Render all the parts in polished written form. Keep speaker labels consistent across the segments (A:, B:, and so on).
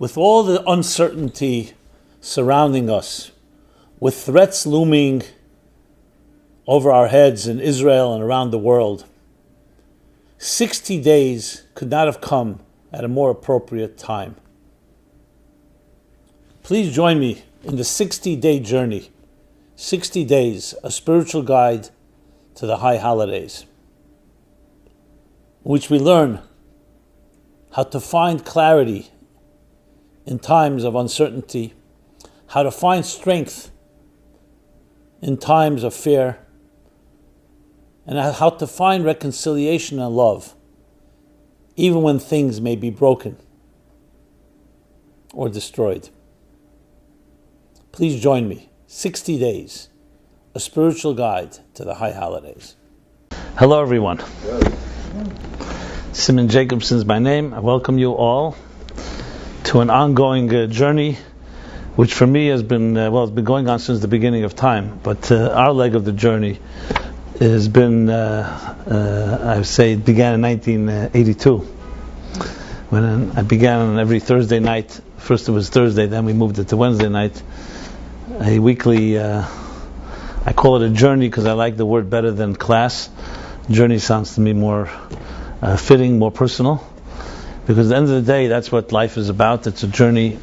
A: With all the uncertainty surrounding us, with threats looming over our heads in Israel and around the world, 60 days could not have come at a more appropriate time. Please join me in the 60-day journey. 60 days, a spiritual guide to the high holidays, in which we learn how to find clarity in times of uncertainty, how to find strength in times of fear, and how to find reconciliation and love, even when things may be broken or destroyed. Please join me. 60 days, a spiritual guide to the high holidays. Hello, everyone. Simon Jacobson is my name. I welcome you all to an ongoing journey, which for me has been, it's been going on since the beginning of time, but our leg of the journey has been, I would say, it began in 1982, when I began on every Thursday night. First it was Thursday, then we moved it to Wednesday night, a weekly, I call it a journey because I like the word better than class. Journey sounds to me more fitting, more personal, because at the end of the day, that's what life is about. It's a journey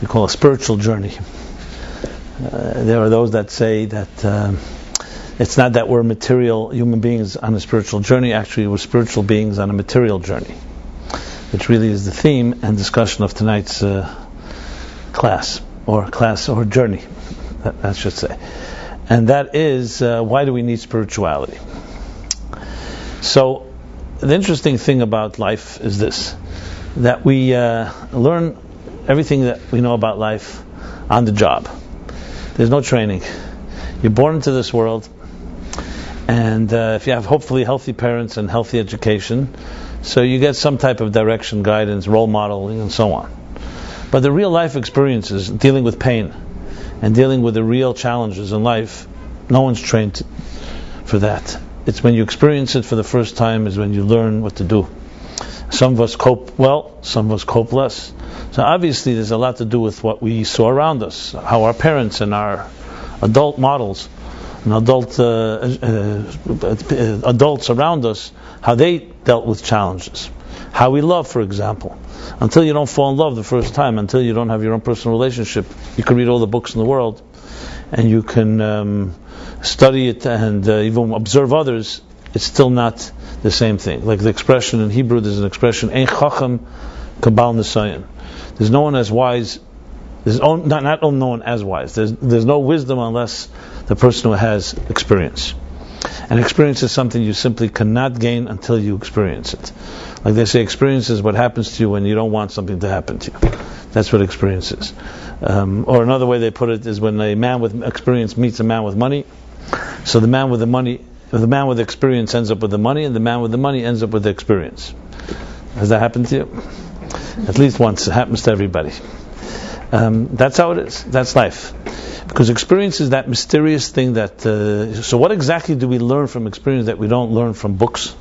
A: we call a spiritual journey. There are those that say that it's not that we're material human beings on a spiritual journey. Actually, we're spiritual beings on a material journey, which really is the theme and discussion of tonight's class or journey, I should say. And that is, why do we need spirituality? So, the interesting thing about life is this, that we learn everything that we know about life on the job. There's no training. You're born into this world, and if you have hopefully healthy parents and healthy education, so you get some type of direction, guidance, role modeling, and so on. But the real life experiences, dealing with pain and dealing with the real challenges in life, no one's trained for that. It's when you experience it for the first time is when you learn what to do. Some of us cope well, some of us cope less. So obviously there's a lot to do with what we saw around us, how our parents and our adult models and adults around us, how they dealt with challenges. How we love, for example. Until you don't fall in love the first time, until you don't have your own personal relationship, you can read all the books in the world, and you can study it and even observe others. It's still not the same thing. Like the expression in Hebrew, there's an expression, Ein Chacham Kabbalah Nisayon. There's no one as wise. Not no one as wise. There's no wisdom unless the person who has experience. And experience is something you simply cannot gain until you experience it. Like they say, experience is what happens to you when you don't want something to happen to you. That's what experience is. Or another way they put it is when a man with experience meets a man with money. So the man with the experience ends up with the money, and the man with the money ends up with the experience. Has that happened to you? At least once. It happens to everybody. That's how it is. That's life. Because experience is that mysterious thing that... so what exactly do we learn from experience that we don't learn from books?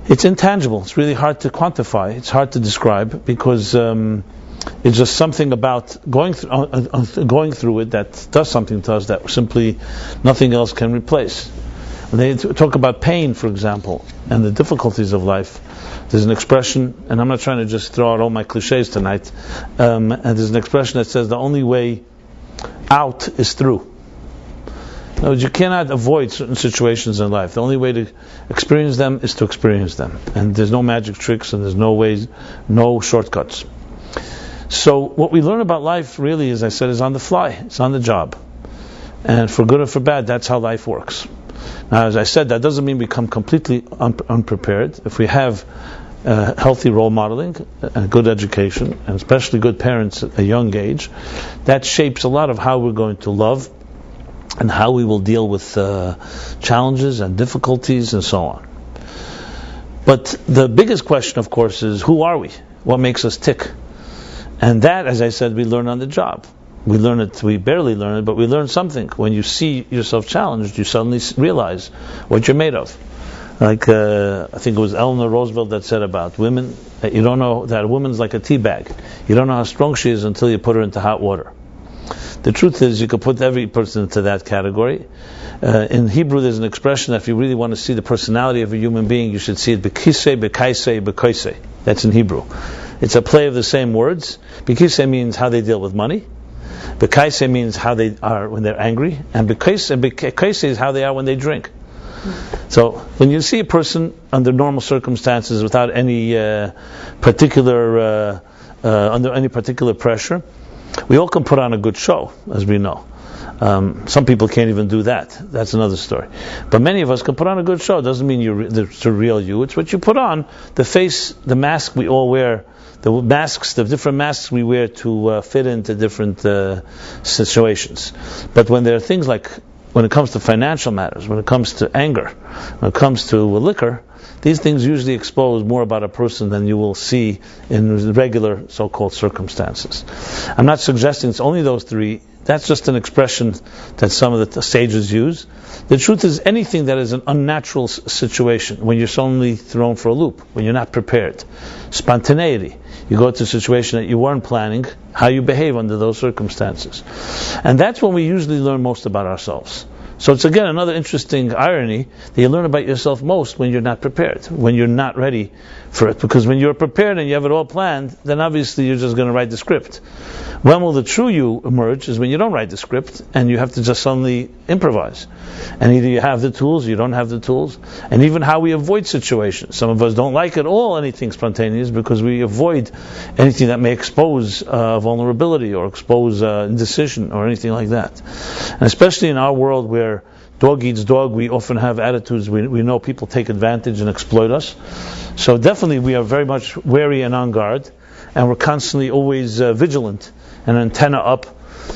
A: It's intangible. It's really hard to quantify. It's hard to describe, because it's just something about going through it that does something to us that simply nothing else can replace. When they talk about pain, for example, and the difficulties of life, there's an expression, and I'm not trying to just throw out all my cliches tonight, and there's an expression that says the only way out is through. In other words, you cannot avoid certain situations in life. The only way to experience them is to experience them. And there's no magic tricks, and there's no ways, no shortcuts. So what we learn about life really, as I said, is on the fly. It's on the job. And for good or for bad, that's how life works. Now, as I said, that doesn't mean we come completely unprepared. If we have healthy role modeling, and good education, and especially good parents at a young age, that shapes a lot of how we're going to love and how we will deal with challenges and difficulties and so on. But the biggest question, of course, is who are we? What makes us tick? And that, as I said, we learn on the job. We learn it, we barely learn it, but we learn something. When you see yourself challenged, you suddenly realize what you're made of. Like I think it was Eleanor Roosevelt that said about women, that you don't know that a woman's like a tea bag. You don't know how strong she is until you put her into hot water. The truth is, you could put every person into that category. In Hebrew, there's an expression that if you really want to see the personality of a human being, you should see it bekisei, bekaisei, bekoisei. That's in Hebrew. It's a play of the same words. Bekisei means how they deal with money. Bekaisei means how they are when they're angry. And bekoisei is how they are when they drink. So when you see a person under normal circumstances, without any particular under any particular pressure, we all can put on a good show, as we know. Some people can't even do that. That's another story. But many of us can put on a good show. It doesn't mean it's the real you. It's what you put on. The face, the mask we all wear, the different masks we wear to fit into different situations. But when there are things like, when it comes to financial matters, when it comes to anger, when it comes to liquor, these things usually expose more about a person than you will see in regular so-called circumstances. I'm not suggesting it's only those three. That's just an expression that some of the sages use. The truth is, anything that is an unnatural situation, when you're suddenly thrown for a loop, when you're not prepared, spontaneity, you go to a situation that you weren't planning, how you behave under those circumstances. And that's when we usually learn most about ourselves. So it's again another interesting irony that you learn about yourself most when you're not prepared, when you're not ready for it. Because when you're prepared and you have it all planned, then obviously you're just going to write the script. When will the true you emerge is when you don't write the script and you have to just suddenly improvise. And either you have the tools or you don't have the tools. And even how we avoid situations. Some of us don't like at all anything spontaneous because we avoid anything that may expose vulnerability or expose indecision or anything like that. And especially in our world where dog eats dog, we often have attitudes, we know people take advantage and exploit us. So definitely we are very much wary and on guard, and we're constantly always vigilant and antenna up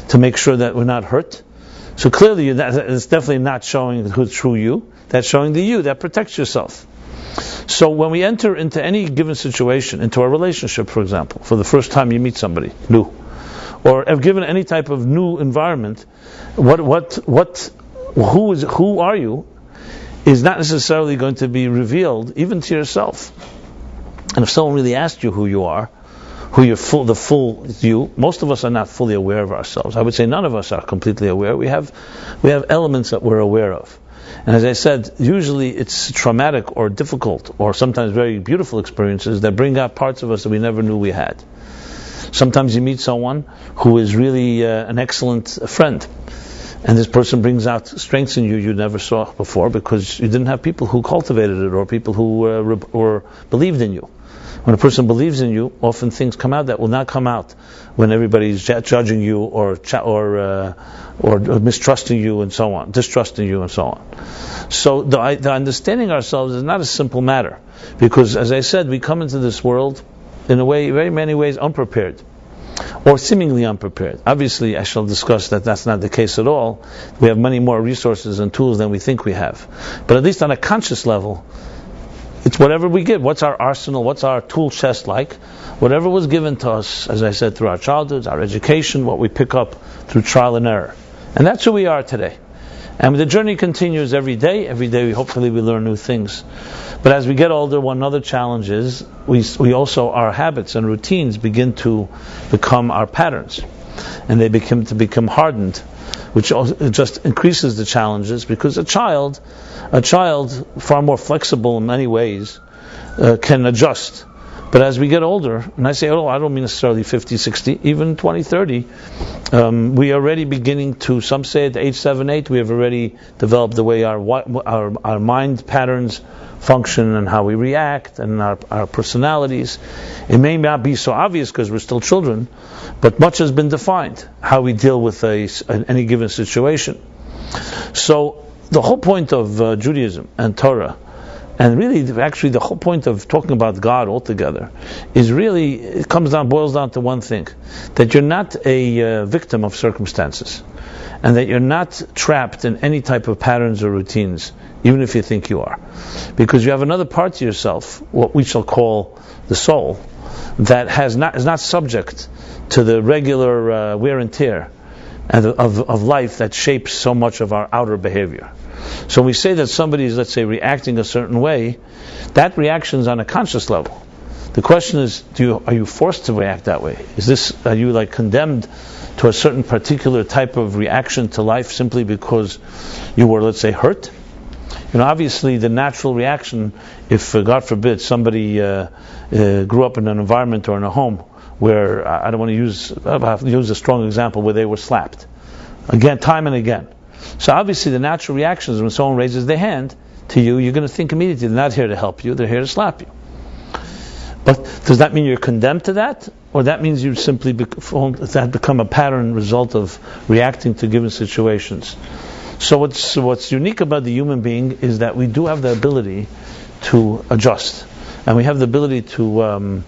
A: to make sure that we're not hurt. So clearly it's definitely not showing the true you, that's showing the you that protects yourself. So when we enter into any given situation, into a relationship for example, for the first time you meet somebody new, or given any type of new environment, who are you is not necessarily going to be revealed even to yourself. And if someone really asked you who you are, the full you, most of us are not fully aware of ourselves. I would say none of us are completely aware. We have elements that we're aware of. And as I said, usually it's traumatic or difficult or sometimes very beautiful experiences that bring out parts of us that we never knew we had. Sometimes you meet someone who is really an excellent friend, and this person brings out strengths in you never saw before because you didn't have people who cultivated it or people who believed in you. When a person believes in you, often things come out that will not come out when everybody's judging you or mistrusting you and so on, distrusting you and so on. So the understanding ourselves is not a simple matter because, as I said, we come into this world in a way, very many ways, unprepared or seemingly unprepared. Obviously, I shall discuss that that's not the case at all. We have many more resources and tools than we think we have. But at least on a conscious level, it's whatever we get. What's our arsenal? What's our tool chest like? Whatever was given to us, as I said, through our childhoods, our education, what we pick up through trial and error. And that's who we are today. And the journey continues every day. Every day, hopefully, we learn new things. But as we get older, one other challenge is we also, our habits and routines begin to become our patterns. And they become hardened, which also just increases the challenges because a child, far more flexible in many ways, can adjust. But as we get older, and I say, I don't mean necessarily 50, 60, even 20, 30, we are already beginning to, some say at age 7, 8, we have already developed the way our mind patterns function and how we react and our personalities. It may not be so obvious because we're still children, but much has been defined, how we deal with any given situation. So the whole point of Judaism and Torah, and really actually the whole point of talking about God altogether, is really, it boils down to one thing, that you're not a victim of circumstances, and that you're not trapped in any type of patterns or routines, even if you think you are. Because you have another part to yourself, what we shall call the soul, that is not subject to the regular wear and tear and of life that shapes so much of our outer behavior. So when we say that somebody is, let's say, reacting a certain way, that reaction is on a conscious level. The question is, are you forced to react that way? Are you like condemned to a certain particular type of reaction to life simply because you were, let's say, hurt? Obviously the natural reaction, if God forbid somebody grew up in an environment or in a home where, I don't want to use a strong example, where they were slapped again, time and again. So obviously the natural reaction is when someone raises their hand to you, you're going to think immediately, they're not here to help you, they're here to slap you. But does that mean you're condemned to that? Or that means you simply that become a pattern result of reacting to given situations? So what's unique about the human being is that we do have the ability to adjust. And we have the ability to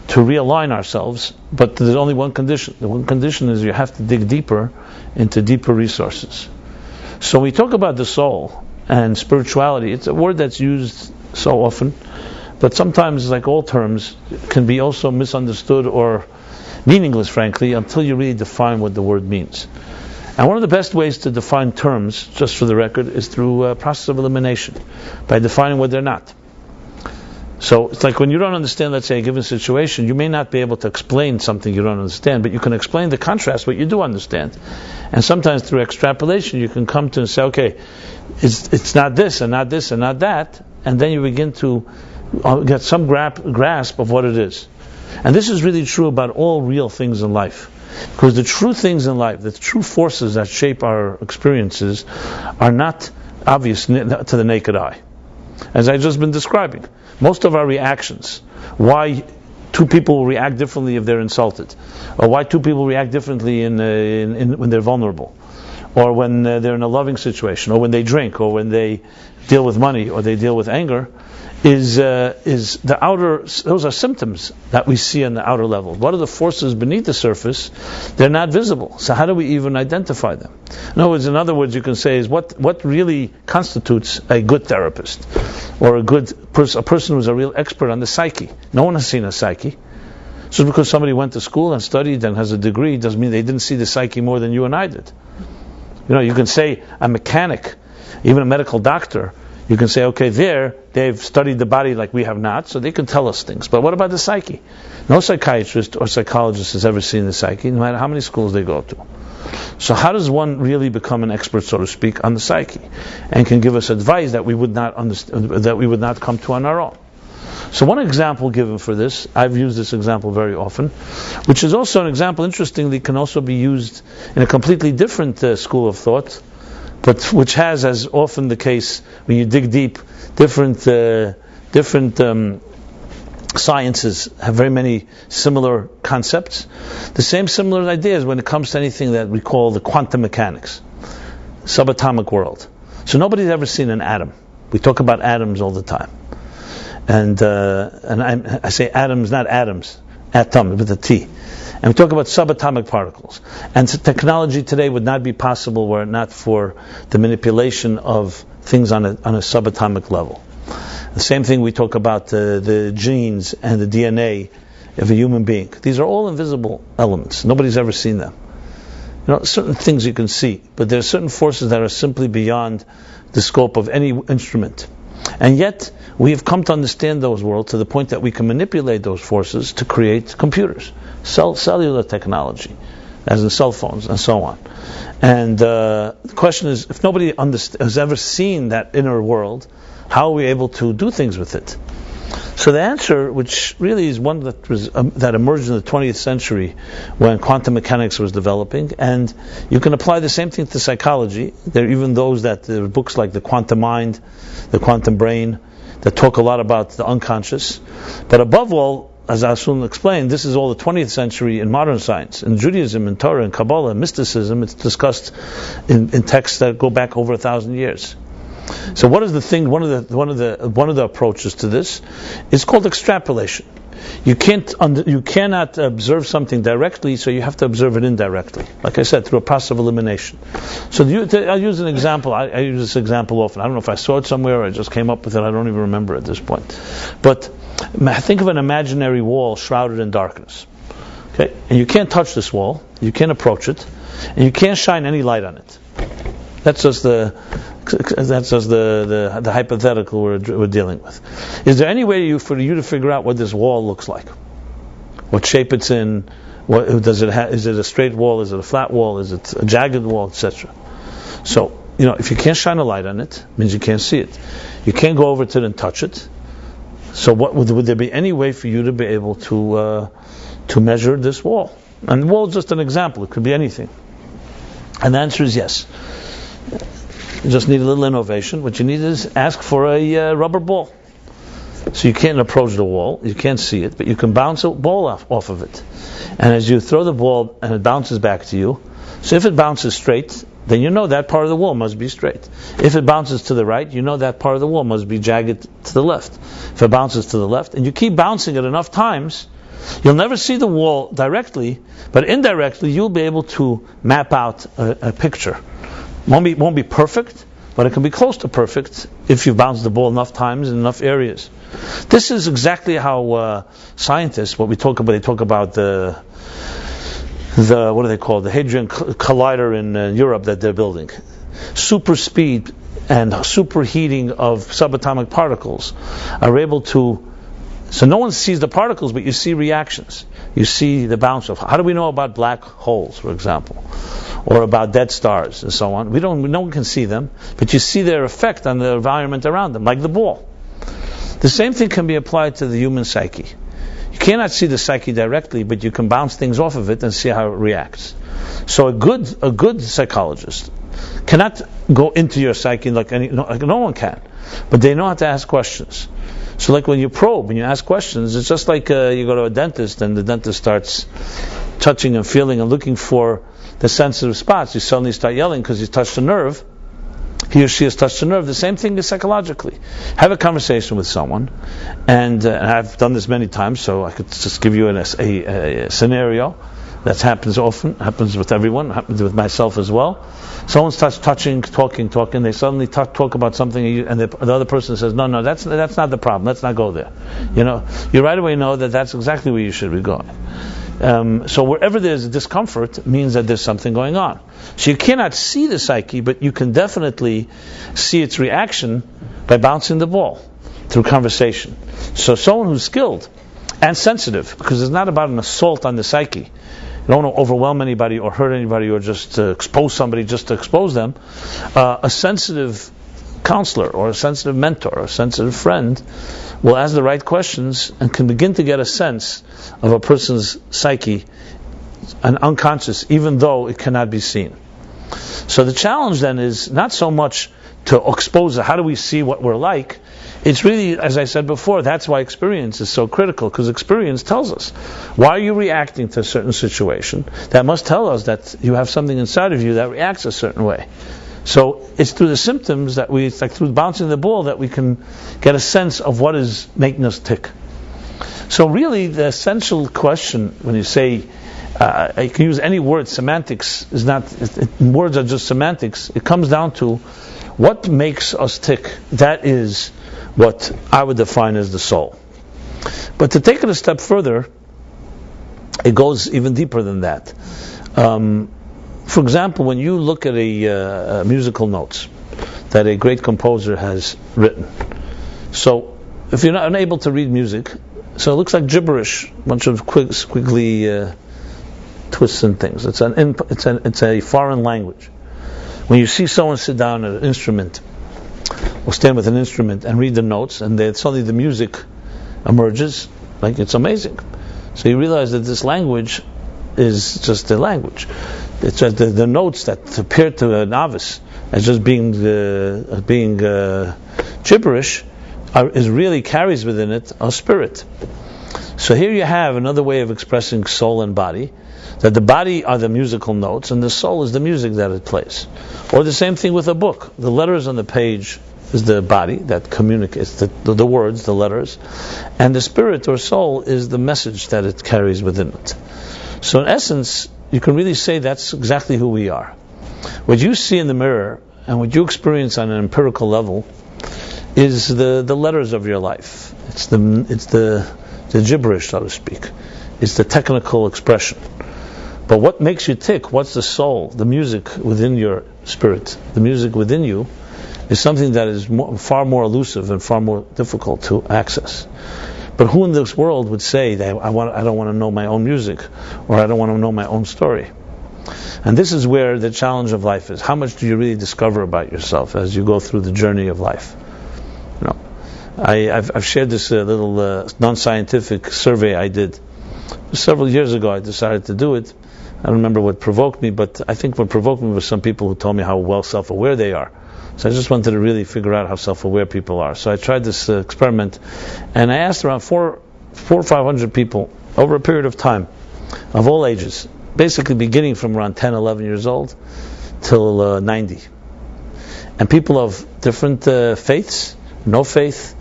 A: realign ourselves, but there's only one condition. The one condition is you have to dig deeper into deeper resources. So when we talk about the soul and spirituality, it's a word that's used so often, but sometimes, like all terms, can be also misunderstood or meaningless, frankly, until you really define what the word means. And one of the best ways to define terms, just for the record, is through a process of elimination, by defining what they're not. So it's like when you don't understand, let's say, a given situation, you may not be able to explain something you don't understand, but you can explain the contrast what you do understand. And sometimes through extrapolation you can come to and say, okay, it's not this and not this and not that, and then you begin to get some grasp of what it is. And this is really true about all real things in life. Because the true things in life, the true forces that shape our experiences, are not obvious to the naked eye. As I've just been describing, most of our reactions, why two people react differently if they're insulted, or why two people react differently when they're vulnerable, or when they're in a loving situation, or when they drink, or when they deal with money, or they deal with anger, is the outer. Those are symptoms that we see on the outer level. What are the forces beneath the surface? They're not visible. So how do we even identify them? In other words, you can say is what really constitutes a good therapist, or a person who's a real expert on the psyche. No one has seen a psyche. Just because somebody went to school and studied and has a degree doesn't mean they didn't see the psyche more than you and I did. You can say a mechanic, even a medical doctor. You can say, okay, they've studied the body like we have not, so they can tell us things. But what about the psyche? No psychiatrist or psychologist has ever seen the psyche, no matter how many schools they go to. So how does one really become an expert, so to speak, on the psyche, and can give us advice that we would not understand, that we would not come to on our own? So one example given for this, I've used this example very often, which is also an example, interestingly, can also be used in a completely different school of thought, but which has, as often the case when you dig deep, different sciences have very many similar concepts. The same similar ideas when it comes to anything that we call the quantum mechanics, subatomic world. So nobody's ever seen an atom. We talk about atoms all the time, and I say atoms, not atoms, atom with a T. And we talk about subatomic particles. And technology today would not be possible were it not for the manipulation of things on a subatomic level. The same thing we talk about the genes and the DNA of a human being. These are all invisible elements. Nobody's ever seen them. Certain things you can see, but there are certain forces that are simply beyond the scope of any instrument. And yet, we have come to understand those worlds to the point that we can manipulate those forces to create computers, cellular technology, as in cell phones and so on. And the question is, if nobody has ever seen that inner world, how are we able to do things with it? So the answer, which really is one that emerged in the 20th century when quantum mechanics was developing, and you can apply the same thing to psychology. There are even there are books like The Quantum Mind, The Quantum Brain, that talk a lot about the unconscious. But above all, as I'll soon explain, this is all the 20th century in modern science. In Judaism, in Torah, in Kabbalah, in mysticism, it's discussed in texts that go back over 1,000 years. So what is the thing? One of the approaches to this is called extrapolation. You cannot observe something directly, so you have to observe it indirectly. Like I said, through a process of elimination. So I'll use an example. I use this example often. I don't know if I saw it somewhere or I just came up with it. I don't even remember at this point. But think of an imaginary wall shrouded in darkness. Okay, and you can't touch this wall, you can't approach it, and you can't shine any light on it. That's just the hypothetical we're dealing with. Is there any way for you to figure out what this wall looks like? What shape it's in? What does it have? Is it a straight wall? Is it a flat wall? Is it a jagged wall, etc.? So, if you can't shine a light on it, it means you can't see it. You can't go over to it and touch it. So, would there be any way for you to be able to measure this wall? And the wall is just an example. It could be anything. And the answer is yes. You just need a little innovation. What you need is ask for a rubber ball. So you can't approach the wall, you can't see it, but you can bounce a ball off of it. And as you throw the ball and it bounces back to you, so if it bounces straight, then you know that part of the wall must be straight. If it bounces to the right, you know that part of the wall must be jagged to the left. If it bounces to the left, and you keep bouncing it enough times, you'll never see the wall directly, but indirectly you'll be able to map out a picture. Won't be perfect, but it can be close to perfect if you bounce the ball enough times in enough areas. This is exactly how scientists, they talk about the what do they call it? The Hadron Collider in Europe that they're building. Super speed and superheating of subatomic particles are able to. So no one sees the particles, but you see reactions. You see the bounce of. How do we know about black holes, for example, or about dead stars and so on? No one can see them, but you see their effect on the environment around them, like the ball. The same thing can be applied to the human psyche. You cannot see the psyche directly, but you can bounce things off of it and see how it reacts. So a good psychologist cannot go into your psyche like no one can, but they know how to ask questions. So like when you probe, when you ask questions, it's just like you go to a dentist and the dentist starts touching and feeling and looking for the sensitive spots. You suddenly start yelling because you touched a nerve. He or she has touched a nerve. The same thing is psychologically. Have a conversation with someone, and I've done this many times, so I could just give you a scenario that happens often, happens with everyone, happens with myself as well. Someone starts talking, they suddenly talk about something, and the other person says, no, that's not the problem, let's not go there. You right away know that that's exactly where you should be going. So wherever there's a discomfort means that there's something going on. So you cannot see the psyche, but you can definitely see its reaction by bouncing the ball through conversation. So someone who's skilled and sensitive, because it's not about an assault on the psyche. You don't want to overwhelm anybody or hurt anybody or just expose somebody just to expose them. A sensitive counselor or a sensitive mentor or a sensitive friend will ask the right questions and can begin to get a sense of a person's psyche and unconscious, even though it cannot be seen. So the challenge then is not so much to expose how do we see what we're like. It's really, as I said before, that's why experience is so critical, because experience tells us why are you reacting to a certain situation. That must tell us that you have something inside of you that reacts a certain way. So it's through the symptoms that it's like through bouncing the ball that we can get a sense of what is making us tick. So really the essential question when you say, you can use any word, semantics is not, words are just semantics, it comes down to what makes us tick. That is what I would define as the soul. But to take it a step further, it goes even deeper than that. For example, when you look at a musical notes that a great composer has written, so if you're not unable to read music, so it looks like gibberish, a bunch of squiggly twists and things. It's a foreign language. When you see someone sit down at an instrument or stand with an instrument and read the notes, and then suddenly the music emerges, like it's amazing. So you realize that this language is just a language. It's just the notes that appear to a novice as just being gibberish is really carries within it a spirit. So here you have another way of expressing soul and body, that the body are the musical notes and the soul is the music that it plays. Or the same thing with a book. The letters on the page is the body that communicates the words, the letters, and the spirit or soul is the message that it carries within it. So in essence, you can really say that's exactly who we are. What you see in the mirror and what you experience on an empirical level is the letters of your life. It's the gibberish, so to speak. It's the technical expression. But what makes you tick, what's the soul, the music within your spirit, the music within you, is something that is far more elusive and far more difficult to access. But who in this world would say that I don't want to know my own music, or I don't want to know my own story? And this is where the challenge of life is. How much do you really discover about yourself as you go through the journey of life? I've shared this little non-scientific survey I did several years ago. I decided to do it. I don't remember what provoked me, but I think what provoked me was some people who told me how well self-aware they are. So I just wanted to really figure out how self-aware people are. So I tried this experiment, and I asked around 400 or 500 people over a period of time, of all ages, basically beginning from around 10, 11 years old till 90. And people of different faiths, no faith,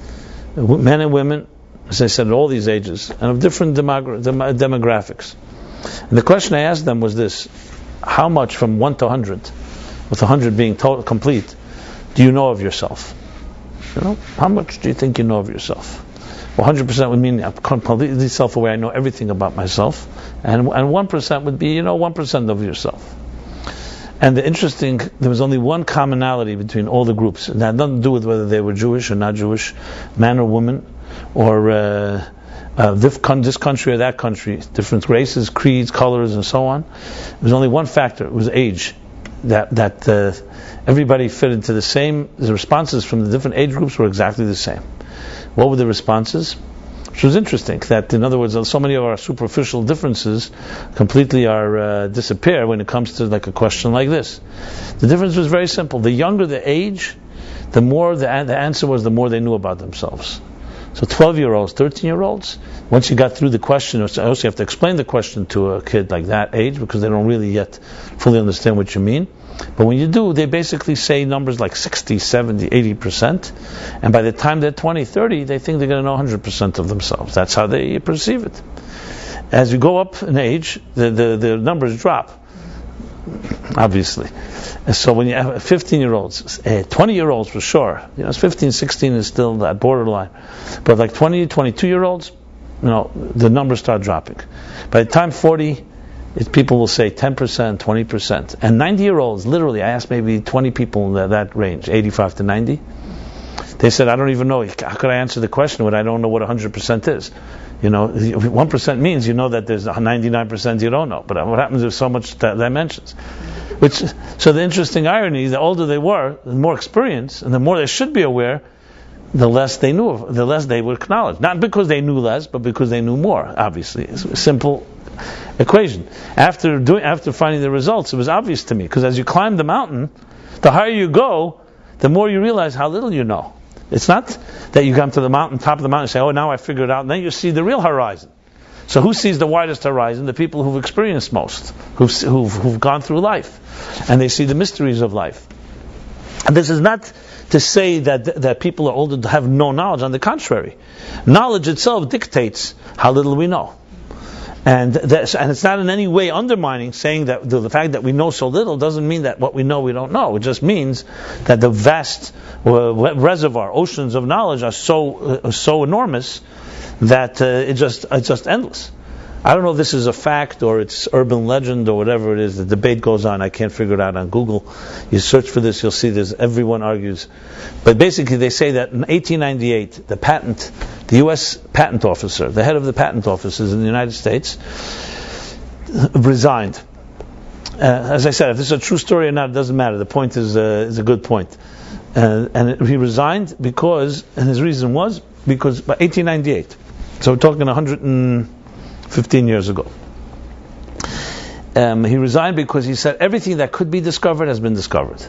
A: men and women, as I said, at all these ages, and of different demographics. And the question I asked them was this: how much from 1 to 100, with 100 being total, complete, do you know of yourself? How much do you think you know of yourself? Well, 100% would mean I'm completely self-aware, I know everything about myself. And 1% would be, 1% of yourself. And there was only one commonality between all the groups. And that had nothing to do with whether they were Jewish or not Jewish, man or woman, or this country or that country, different races, creeds, colors, and so on. There was only one factor: it was age. That everybody fit into the same. The responses from the different age groups were exactly the same. What were the responses? Which was interesting. That, in other words, so many of our superficial differences completely disappear when it comes to like a question like this. The difference was very simple. The younger the age, the more the answer was, the more they knew about themselves. So 12-year-olds, 13-year-olds, once you got through the question, also you have to explain the question to a kid like that age, because they don't really yet fully understand what you mean. But when you do, they basically say numbers like 60, 70, 80%. And by the time they're 20, 30, they think they're going to know 100% of themselves. That's how they perceive it. As you go up in age, the numbers drop, obviously. And so when you have 15-year-olds, 20-year-olds for sure, 15, 16 is still that borderline. But like 20, 22-year-olds, the numbers start dropping. By the time 40, people will say 10%, 20%. And 90-year-olds, literally, I asked maybe 20 people in that range, 85 to 90. They said, I don't even know. How could I answer the question when I don't know what 100% is? 1% means that there's 99% you don't know. But what happens if so much dimensions? So the interesting irony, the older they were, the more experience, and the more they should be aware, the less they knew, the less they would acknowledge. Not because they knew less, but because they knew more, obviously. It's a simple equation. After finding the results, it was obvious to me, because as you climb the mountain, the higher you go, the more you realize how little you know. It's not that you come to the mountain, top of the mountain, and say, oh, now I figured it out, and then you see the real horizon. So who sees the widest horizon? The people who've experienced most, who've gone through life, and they see the mysteries of life. And this is not to say that people are older to have no knowledge. On the contrary, knowledge itself dictates how little we know. And it's not in any way undermining, saying that the fact that we know so little doesn't mean that what we know we don't know. It just means that the vast reservoir, oceans of knowledge are so enormous that it's just endless. I don't know if this is a fact or it's urban legend or whatever it is. The debate goes on. I can't figure it out on Google. You search for this, you'll see everyone argues. But basically they say that in 1898, the U.S. patent officer, the head of the patent offices in the United States, resigned. As I said, if this is a true story or not, it doesn't matter. The point is a good point. He resigned because, and his reason was, because by 1898, so we're talking 115 years ago, he resigned because he said everything that could be discovered has been discovered.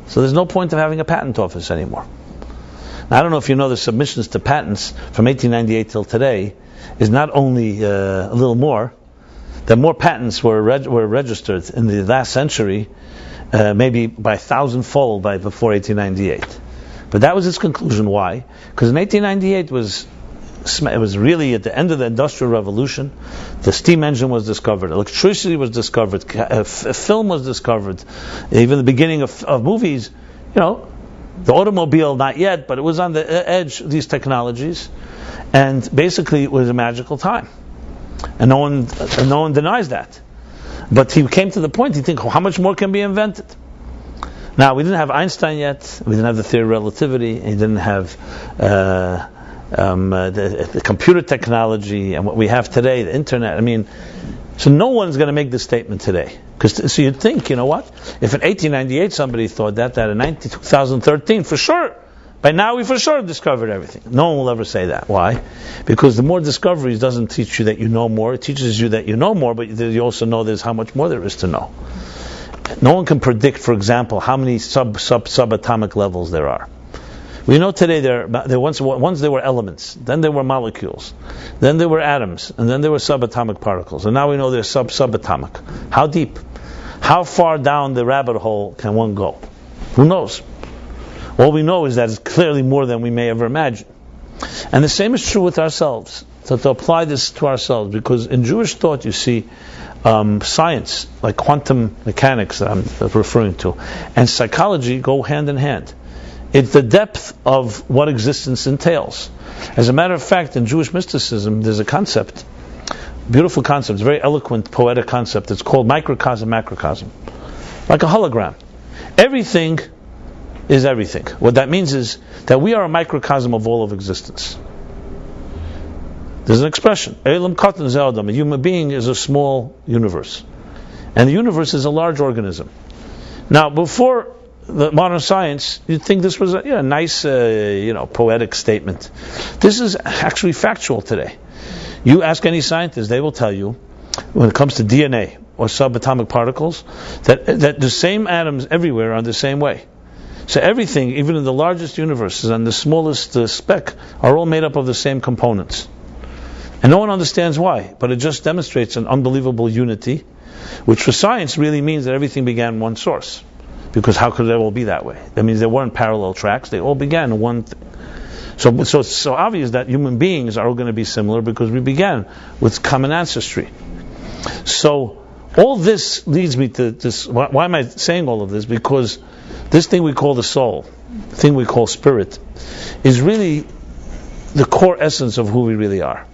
A: So there's no point of having a patent office anymore. Now, I don't know if you know the submissions to patents from 1898 till today is not only a little more. That more patents were registered in the last century, maybe by 1,000-fold before 1898. But that was his conclusion. Why? Because in 1898 it was really at the end of the Industrial Revolution. The steam engine was discovered, electricity was discovered, film was discovered, even the beginning of movies. The automobile, not yet, but it was on the edge of these technologies, and basically it was a magical time. and no one denies that. But he came to the point, he thinks, how much more can be invented? Now, we didn't have Einstein yet, we didn't have the theory of relativity, he didn't have the computer technology and what we have today, the internet. I mean, so no one's going to make this statement today. So you'd think, you know what? If in 1898 somebody thought that in 2013, for sure, by now we for sure discovered everything. No one will ever say that. Why? Because the more discoveries doesn't teach you that you know more, it teaches you that you know more, but you also know there's how much more there is to know. No one can predict, for example, how many subatomic levels there are. We know today once there were elements, then there were molecules, then there were atoms, and then there were subatomic particles, and now we know they're subatomic. How deep? How far down the rabbit hole can one go? Who knows? All we know is that it's clearly more than we may ever imagine. And the same is true with ourselves. So to apply this to ourselves, because in Jewish thought you see science, like quantum mechanics that I'm referring to, and psychology go hand in hand. It's the depth of what existence entails. As a matter of fact, in Jewish mysticism, there's a concept, beautiful concept, it's a very eloquent, poetic concept. It's called microcosm, macrocosm. Like a hologram. Everything is everything. What that means is that we are a microcosm of all of existence. There's an expression, Elam Katan Zeldam, a human being is a small universe. And the universe is a large organism. Now, before the modern science, you'd think this was a nice, poetic statement. This is actually factual today. You ask any scientist, they will tell you, when it comes to DNA or subatomic particles, that the same atoms everywhere are the same way. So everything, even in the largest universes and the smallest speck, are all made up of the same components. And no one understands why, but it just demonstrates an unbelievable unity, which for science really means that everything began in one source. Because how could they all be that way? That means there weren't parallel tracks, they all began in one thing. So it's so obvious that human beings are all going to be similar because we began with common ancestry. So all this leads me to this. Why am I saying all of this? Because this thing we call the soul, the thing we call spirit, is really the core essence of who we really are.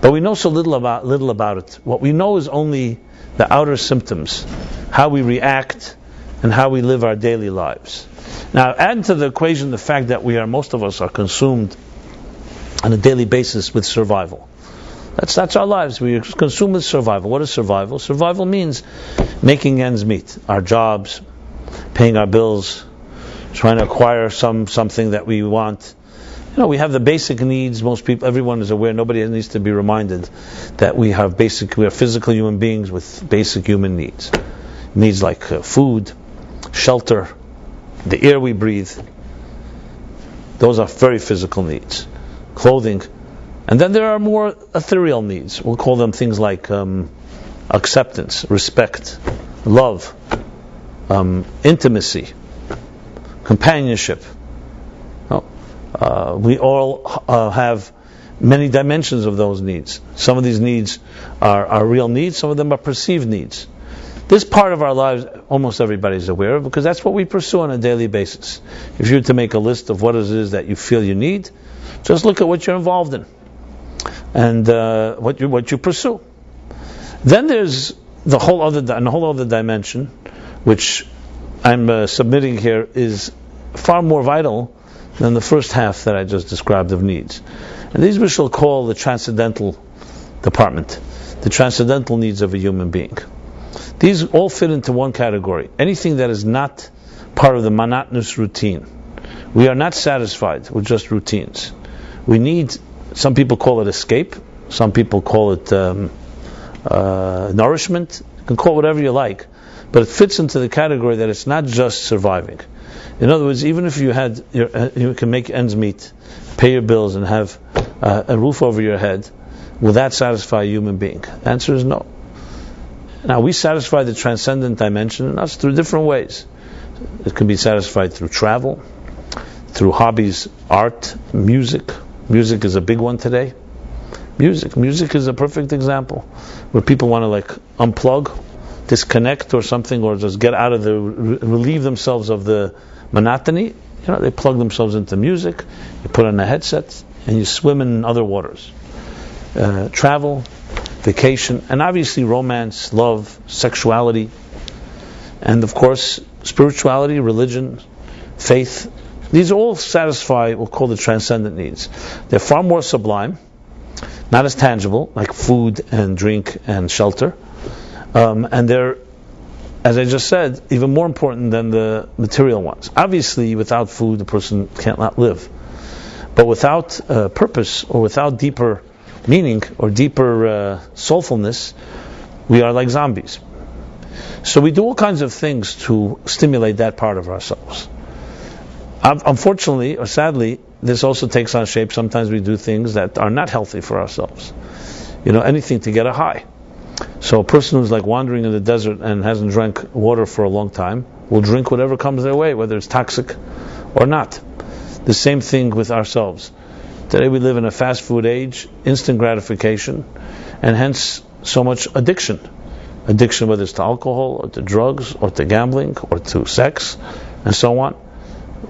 A: But we know so little about it. What we know is only the outer symptoms, how we react and how we live our daily lives. Now, add to the equation the fact that most of us are consumed on a daily basis with survival. That's our lives. We are consumed with survival. What is survival? Survival means making ends meet. Our jobs, paying our bills, trying to acquire something that we want. We have the basic needs. Most people, everyone is aware. Nobody needs to be reminded that we are physical human beings with basic human needs. Needs like food, shelter, the air we breathe. Those are very physical needs. Clothing. And then there are more ethereal needs. We'll call them things like acceptance, respect, love, intimacy, companionship. We all have many dimensions of those needs. Some of these needs are real needs, some of them are perceived needs. This part of our lives, almost everybody is aware of, because that's what we pursue on a daily basis. If you were to make a list of what it is that you feel you need, just look at what you're involved in and what you pursue. Then there's the whole other dimension, which I'm submitting here, is far more vital than the first half that I just described of needs. And these we shall call the transcendental department, the transcendental needs of a human being. These all fit into one category. Anything that is not part of the monotonous routine. We are not satisfied with just routines. We need, some people call it escape, some people call it nourishment. You can call it whatever you like, but it fits into the category that it's not just surviving. In other words, even if you can make ends meet, pay your bills and have a roof over your head, will that satisfy a human being? The answer is no. Now, we satisfy the transcendent dimension in us through different ways. It can be satisfied through travel, through hobbies, art, music. Music is a big one today. Music is a perfect example where people want to unplug, disconnect or something, or just get out of relieve themselves of the monotony. They plug themselves into music, you put on a headset, and you swim in other waters. Travel, vacation, and obviously romance, love, sexuality, and of course spirituality, religion, faith. These all satisfy what we'll call the transcendent needs. They're far more sublime, not as tangible, like food and drink and shelter. And they're, as I just said, even more important than the material ones. Obviously, without food, a person can't not live. But without purpose, or without deeper meaning, or deeper soulfulness, we are like zombies. So we do all kinds of things to stimulate that part of ourselves. Unfortunately, or sadly, this also takes on shape. Sometimes we do things that are not healthy for ourselves. Anything to get a high. So a person who's like wandering in the desert and hasn't drank water for a long time will drink whatever comes their way, whether it's toxic or not. The same thing with ourselves. Today we live in a fast food age, instant gratification, and hence so much addiction. Addiction, whether it's to alcohol, or to drugs, or to gambling, or to sex, and so on.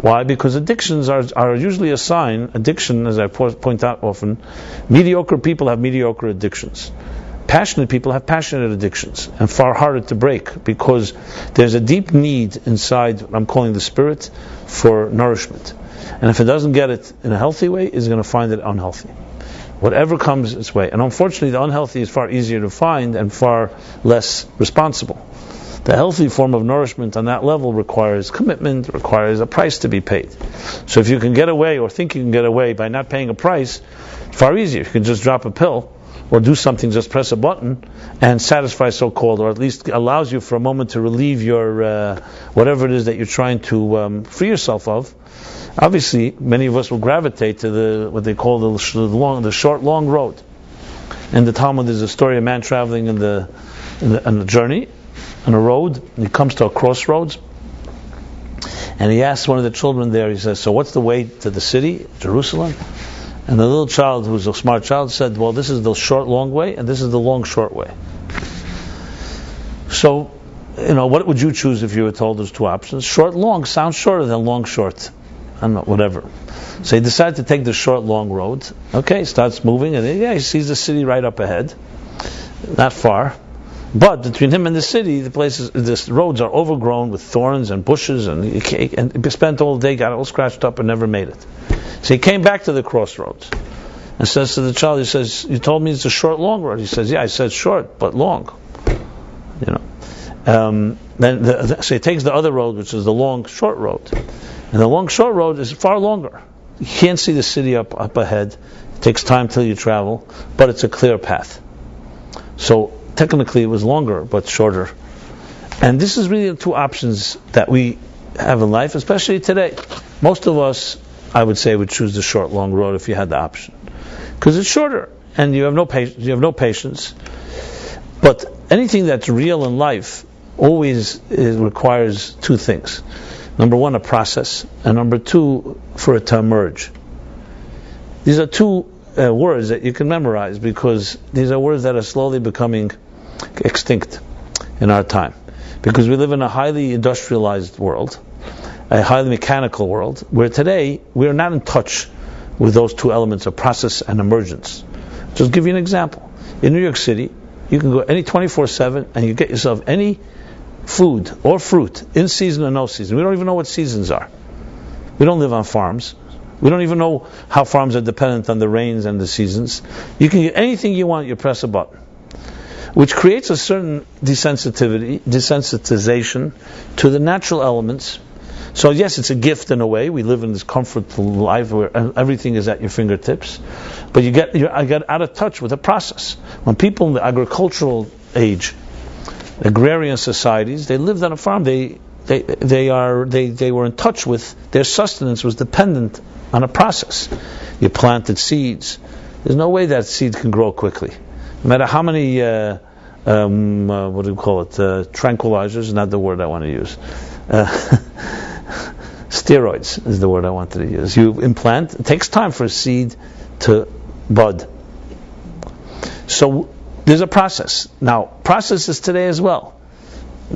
A: Why? Because addictions are usually a sign. Addiction, as I point out often, mediocre people have mediocre addictions. Passionate people have passionate addictions, and far harder to break, because there's a deep need inside what I'm calling the spirit for nourishment. And if it doesn't get it in a healthy way, it's going to find it unhealthy. Whatever comes its way. And unfortunately, the unhealthy is far easier to find and far less responsible. The healthy form of nourishment on that level requires commitment, requires a price to be paid. So if you can get away, or think you can get away by not paying a price, it's far easier. You can just drop a pill, or do something, just press a button, and satisfy so-called, or at least allows you for a moment to relieve your, whatever it is that you're trying to free yourself of. Obviously, many of us will gravitate to what they call the short, long road. In the Talmud, there's a story of a man traveling on a journey, on a road, and he comes to a crossroads, and he asks one of the children there, he says, so what's the way to the city, Jerusalem? And the little child, who's a smart child, said, well, this is the short, long way, and this is the long, short way. So, what would you choose if you were told there's two options? Short, long sounds shorter than long, short. I don't know, whatever. So he decided to take the short, long road. Okay, starts moving, and he sees the city right up ahead. Not far. But between him and the city, the roads are overgrown with thorns and bushes, and he spent all day, got all scratched up, and never made it. So he came back to the crossroads and says to the child, he says, you told me it's a short, long road. He says, yeah, I said short, but long. So he takes the other road, which is the long, short road. And the long, short road is far longer. You can't see the city up ahead. It takes time till you travel, but it's a clear path. So technically it was longer, but shorter. And this is really the two options that we have in life, especially today. Most of us, I would say, would choose the short, long road if you had the option, because it's shorter and you have no patience. But anything that's real in life always requires two things. Number one, a process, and number two, for it to emerge. These are two words that you can memorize, because these are words that are slowly becoming extinct in our time, because we live in a highly industrialized world, a highly mechanical world, where today we are not in touch with those two elements of process and emergence. Just give you an example. In New York City, you can go any 24/7 and you get yourself any food or fruit, in season or no season. We don't even know what seasons are. We don't live on farms. We don't even know how farms are dependent on the rains and the seasons. You can get anything you want, you press a button, which creates a certain desensitization to the natural elements. So yes, it's a gift in a way. We live in this comfortable life where everything is at your fingertips, but I get out of touch with the process. When people in the agricultural age, agrarian societies, they lived on a farm. They were in touch with their sustenance was dependent on a process. You planted seeds. There's no way that seed can grow quickly, no matter how many what do you call it? Tranquilizers is not the word I want to use. Steroids is the word I wanted to use. You implant. It takes time for a seed to bud. So there's a process. Now, processes today as well.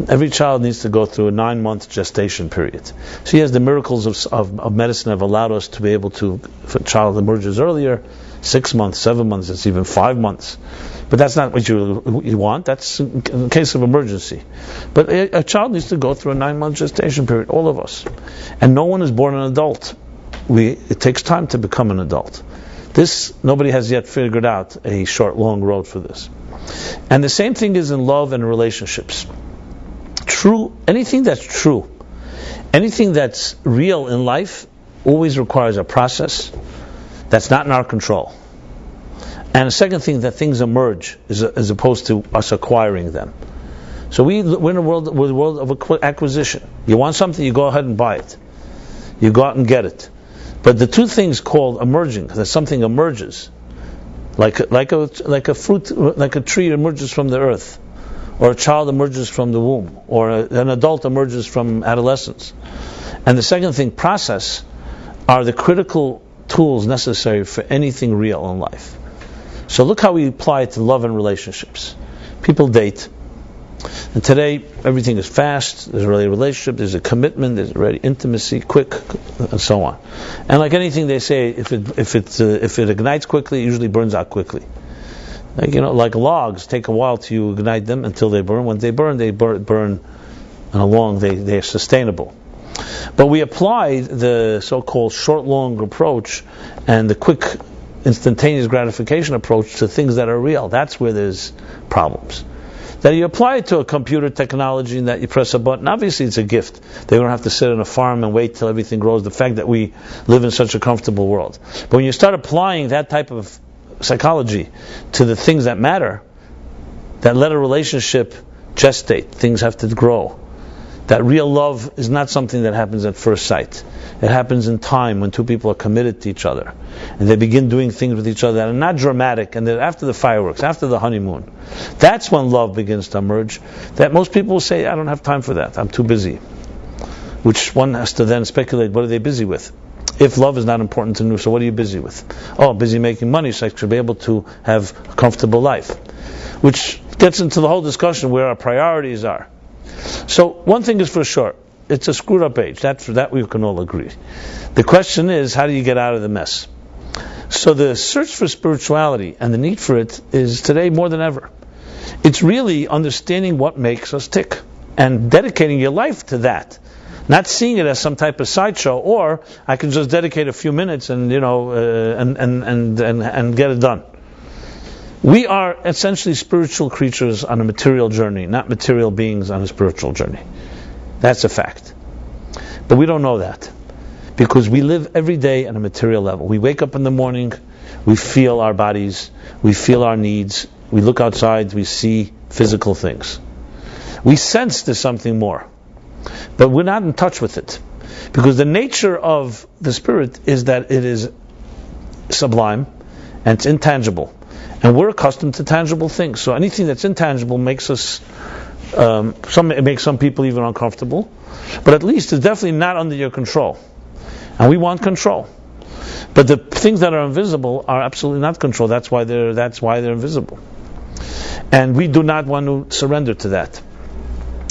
A: Every child needs to go through a 9-month gestation period. So yes, the miracles of medicine have allowed us to be able to, if a child emerges earlier, 6 months, 7 months, it's even 5 months. But that's not what you want. That's in case of emergency. But a child needs to go through a 9-month gestation period, all of us. And no one is born an adult. It takes time to become an adult. Nobody has yet figured out a short, long road for this. And the same thing is in love and relationships. Anything that's true, anything that's real in life always requires a process that's not in our control. And the second thing, that things emerge as opposed to us acquiring them. So we're in a world of acquisition. You want something, you go ahead and buy it. You go out and get it. But the two things called emerging, that something emerges, like a fruit, like a tree emerges from the earth, or a child emerges from the womb, or an adult emerges from adolescence. And the second thing, process, are the critical tools necessary for anything real in life. So look how we apply it to love and relationships. People date, and today everything is fast. There's already a relationship, there's a commitment, there's already intimacy, quick, and so on. And like anything, they say, if it ignites quickly, it usually burns out quickly. Like logs take a while to ignite them until they burn. When they burn along. They're sustainable. But we apply the so-called short-long approach and the quick, instantaneous gratification approach to things that are real. That's where there's problems. That you apply it to a computer technology and that you press a button, obviously it's a gift. They don't have to sit on a farm and wait till everything grows. The fact that we live in such a comfortable world. But when you start applying that type of psychology to the things that matter, that let a relationship gestate, things have to grow. That real love is not something that happens at first sight. It happens in time when two people are committed to each other and they begin doing things with each other that are not dramatic, and then after the fireworks, after the honeymoon, that's when love begins to emerge. That most people will say, I don't have time for that, I'm too busy. Which one has to then speculate, what are they busy with? If love is not important to you, so what are you busy with? Oh, busy making money so I should be able to have a comfortable life. Which gets into the whole discussion where our priorities are. So one thing is for sure, it's a screwed up age. That we can all agree. The question is, how do you get out of the mess? So the search for spirituality and the need for it is today more than ever. It's really understanding what makes us tick and dedicating your life to that. Not seeing it as some type of sideshow, or I can just dedicate a few minutes and and get it done. We are essentially spiritual creatures on a material journey, not material beings on a spiritual journey. That's a fact. But we don't know that, because we live every day on a material level. We wake up in the morning, we feel our bodies, we feel our needs, we look outside, we see physical things. We sense there's something more, but we're not in touch with it, because the nature of the spirit is that it is sublime and it's intangible. And we're accustomed to tangible things. So anything that's intangible makes us, it makes some people even uncomfortable. But at least it's definitely not under your control. And we want control. But the things that are invisible are absolutely not controlled. That's why they're invisible. And we do not want to surrender to that.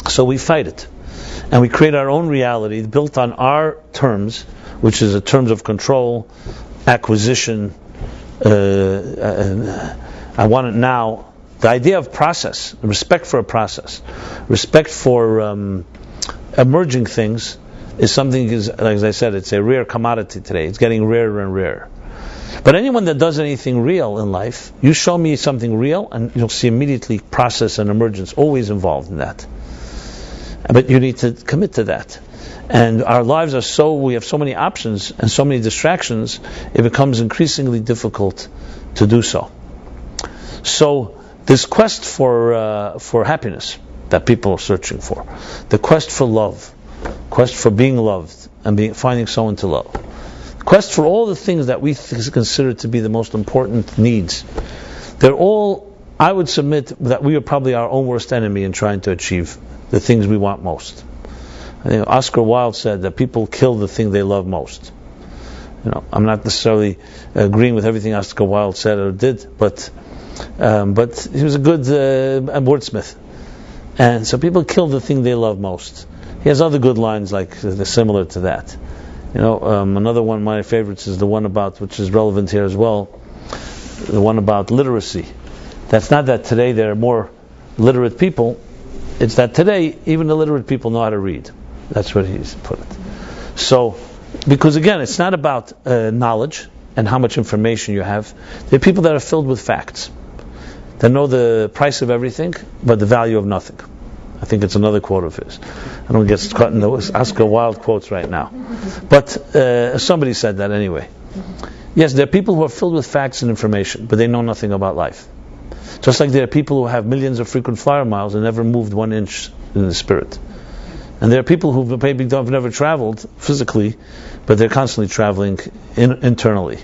A: So we fight it. And we create our own reality built on our terms, which is the terms of control, acquisition, I want it now. The idea of process, respect for a process, respect for emerging things is something, like as I said, it's a rare commodity today. It's getting rarer and rarer. But anyone that does anything real in life, you show me something real and you'll see immediately process and emergence always involved in that. But you need to commit to that. And our lives we have so many options and so many distractions, it becomes increasingly difficult to do so. So this quest for happiness that people are searching for, the quest for love, quest for being loved and finding someone to love, quest for all the things that we consider to be the most important needs, they're all, I would submit that we are probably our own worst enemy in trying to achieve the things we want most. I think Oscar Wilde said that people kill the thing they love most. I'm not necessarily agreeing with everything Oscar Wilde said or did, but he was a good wordsmith. And so people kill the thing they love most. He has other good lines like similar to that. Another one of my favorites is the one about, which is relevant here as well, the one about literacy. That's not that today there are more literate people. It's that today even the literate people know how to read. That's what he's put it. So, because again, it's not about knowledge and how much information you have. There are people that are filled with facts. They know the price of everything, but the value of nothing. I think it's another quote of his. I don't get caught in those Oscar Wilde quotes right now. But somebody said that anyway. Yes, there are people who are filled with facts and information, but they know nothing about life. Just like there are people who have millions of frequent flyer miles and never moved 1 inch in the spirit. And there are people who maybe have never traveled physically, but they're constantly traveling internally.